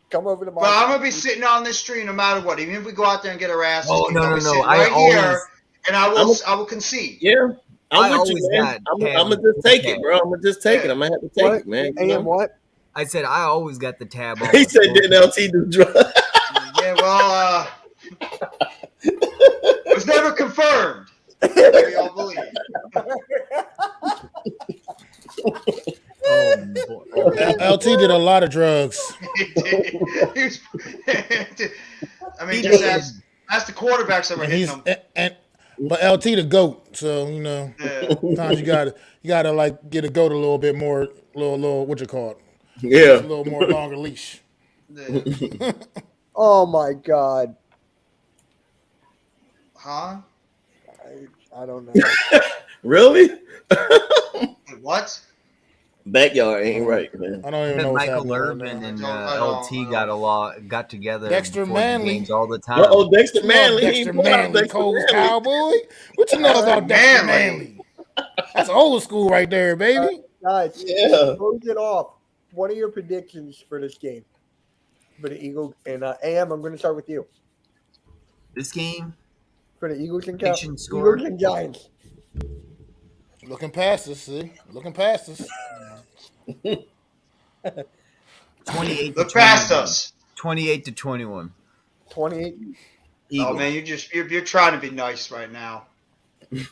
come over to my. But I'm going to be sitting on this stream no matter what. Even if we go out there and get our asses Oh, kicked, no, I'll no, be no. sitting I right always- here, and I will concede. Yeah. I I'm with always you, man. got I'm Cam. gonna just take Okay. it, bro. I'm gonna just take it. I'm gonna have to take What? it, man. You And know? what? I said I always got the tab on. He said, "Didn't LT do drugs?" Yeah, well, it was never confirmed. We all believe. Oh, boy. LT did a lot of drugs. He did. He was, I mean, He just did. ask the quarterbacks that were And hitting he's them. but LT the GOAT, so you know Yeah. sometimes you gotta like get a GOAT a little bit more, little what you call it, a Yeah. little more longer leash. Yeah. Oh my God. Huh? I don't know. Really? Wait, what? Backyard ain't right, man. I don't even know But what's Michael happening right Irvin now. and I don't LT know. got together Dexter before the Manley. games all the time. Oh, Dexter Manley. He Dexter ain't pulled out Manley, Dexter Cole's Manley. Cowboy. What you know about Dexter Manley? That's old school right there, baby. Guys, Yeah. close it off. What are your predictions for this game? For the Eagles and AM, I'm going to start with you. This game, For the Eagles and Prediction score. Eagles and Giants. Looking past us, see? Looking past us. 28 Look past us. 28 to 21. 28. Oh man, you're trying to be nice right now. You're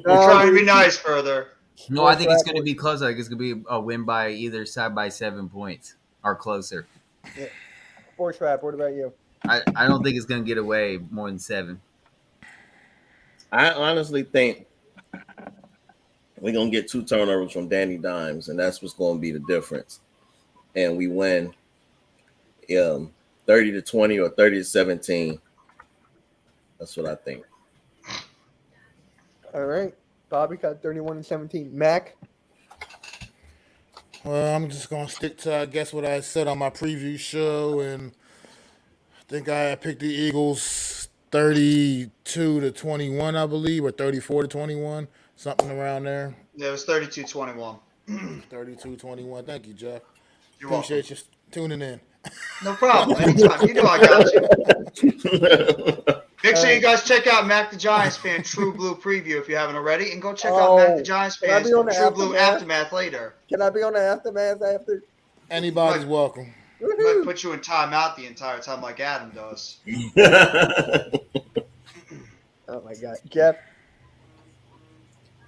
Trying to be nice further. No, I think it's going to be close. I think it's going to be a win by either side by 7 points or closer. Sports Rap, what about you? I don't think it's going to get away more than 7. I honestly think we're going to get 2 turnovers from Danny Dimes, and that's what's going to be the difference. And we win 30 to 20 or 30 to 17. That's what I think. All right. Bobby got 31 and 17. Mac? Well, I'm just going to stick to, I guess, what I said on my preview show, and I think I picked the Eagles 32 to 21, I believe, or 34 to 21, something around there. Yeah, it was 32-21. 32-21. Thank you, Jeff. You're Appreciate you tuning in. No problem. Anytime. You know I got you. Make sure you guys check out Mac the Giants fan True Blue preview if you haven't already, and go check out Mac the Giants fan True Blue Aftermath later. Can I be on the Aftermath after? Anybody's welcome. Might put you in timeout the entire time like Adam does. Oh my God, Jeff.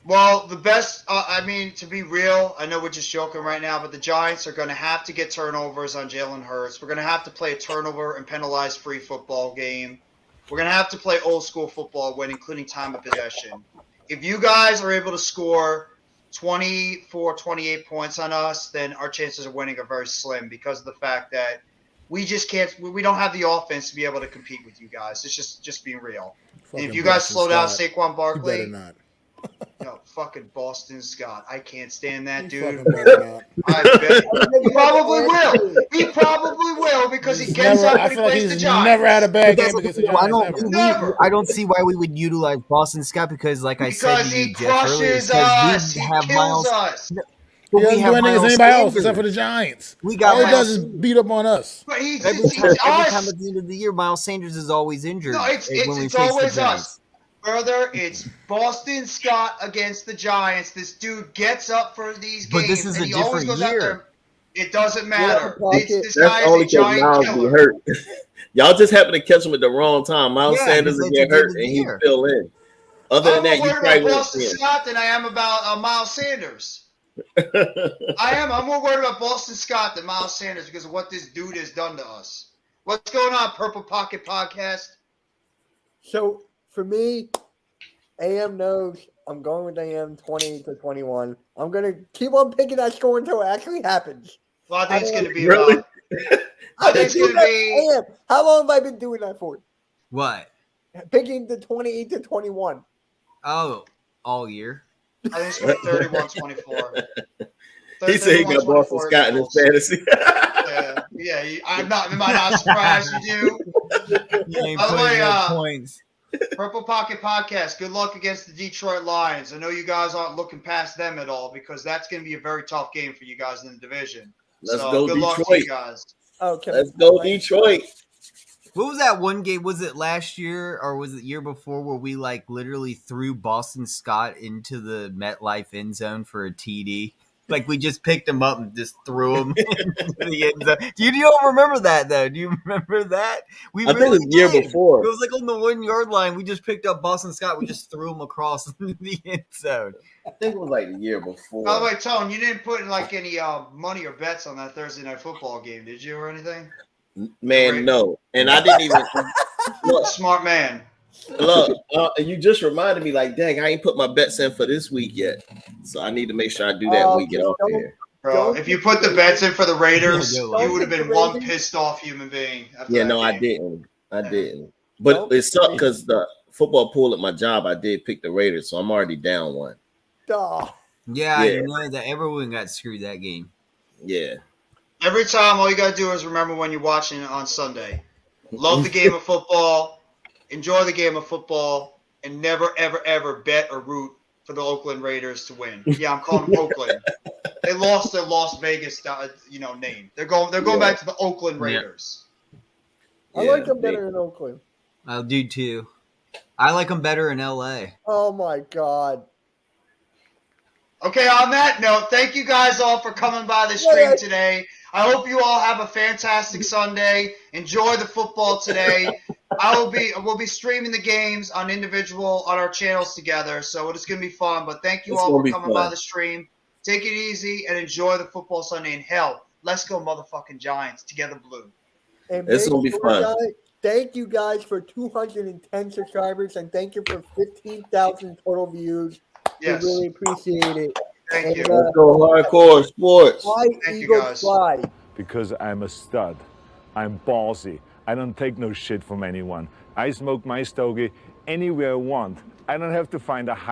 Well, the best, to be real, I know we're just joking right now, but the Giants are going to have to get turnovers on Jalen Hurts. We're going to have to play a turnover and penalized free football game. We're going to have to play old school football when including time of possession. If you guys are able to score 24, 28 points on us, then our chances of winning are very slim because of the fact that we just can't, we don't have the offense to be able to compete with you guys. It's just being real. And if you guys slow down Saquon Barkley, you better not. no, fucking Boston Scott. I can't stand that You dude. fucking better not. I bet. He probably will. He probably will because he gets up I and he feel like plays the he's Giants. never had a bad But game that's against the the thing, I Giants don't, ever. I don't see why we would utilize Boston Scott because, like I said Because to he you, Jeff, earlier, crushes us. He kills Miles. us. But He we doesn't have do anything Miles against anybody else Sanders. except for the Giants. We got All he Miles does is beat up on us. But he's Every time us. at the end of the year, Miles Sanders is always injured. No, it's when we face always the us. Giants. Further, it's Boston Scott against the Giants. This dude gets up for these But games, this is and a he always different goes out year. there. It doesn't matter. Yeah, This guy That's only is a because giant Miles killer. be hurt. Y'all just happen to catch him at the wrong time. Miles Yeah, Sanders because will that's get the hurt end of the and he's year. still in. Other I'm than that, more you worried probably about won't Boston see him. Scott than I am about Miles Sanders. I am. I'm more worried about Boston Scott than Miles Sanders because of what this dude has done to us. What's going on, Purple Pocket Podcast? So for me, AM knows I'm going with AM 28 to 21. I'm gonna keep on picking that score until it actually happens. Well, I think it's going to be Really? about. I think it's going to be. AM, how long have I been doing that for? What? Picking the 28 to 21. Oh, all year. I think it's going to be 31-24. He said he got Boston Scott in his fantasy. Yeah. I'm not. Am I not surprised you do? You ain't By the putting way, no points. Purple Pocket Podcast. Good luck against the Detroit Lions. I know you guys aren't looking past them at all because that's going to be a very tough game for you guys in the division. Let's so go good luck to Detroit. you guys. Okay. Let's go Detroit. What was that one game? Was it last year or was it the year before where we like literally threw Boston Scott into the MetLife end zone for a TD? Like we just picked him up and just threw him into the end zone. You don't remember that though? Do you remember that? I think it was the year before. It was like on the 1 yard line. We just picked up Boston Scott. We just threw him across the end zone. I think it was like the year before. By the way, Tone, you didn't put like any money or bets on that Thursday night football game, did you, or anything? Man, no. And I didn't even look. Smart man. Look, you just reminded me, like, dang, I ain't put my bets in for this week yet. So I need to make sure I do that when we get off here. Bro, if you put the bets in for the Raiders, Don't you would have been one pissed off human being. Yeah, no, I didn't. But it sucked because the football pool at my job, I did pick the Raiders, so I'm already down one. Duh. Yeah, Yeah. I know that everyone got screwed that game. Yeah. Every time, all you got to do is remember when you're watching it on Sunday. Love the game of football, enjoy the game of football, and never, ever, ever bet or root for the Oakland Raiders to win. Yeah, I'm calling them Oakland. They lost their Las Vegas, name. They're going back to the Oakland Raiders. I like them better in Oakland. I do too. I like them better in LA. Oh my God. Okay, on that note, thank you guys all for coming by the stream today. I hope you all have a fantastic Sunday. Enjoy the football today. We'll be streaming the games on our channels together, so it's gonna be fun. But thank you all for coming by the stream. Take it easy and enjoy the football Sunday. And hell, let's go motherfucking Giants together blue. And This will be fun. Guys, thank you guys for 210 subscribers, and thank you for 15,000 total views. Yes. We really appreciate it. Thank you. Let's go hardcore sports. Fly, Thank you, Eagles, guys. fly. Because I'm a stud. I'm ballsy. I don't take no shit from anyone. I smoke my stogie anywhere I want. I don't have to find a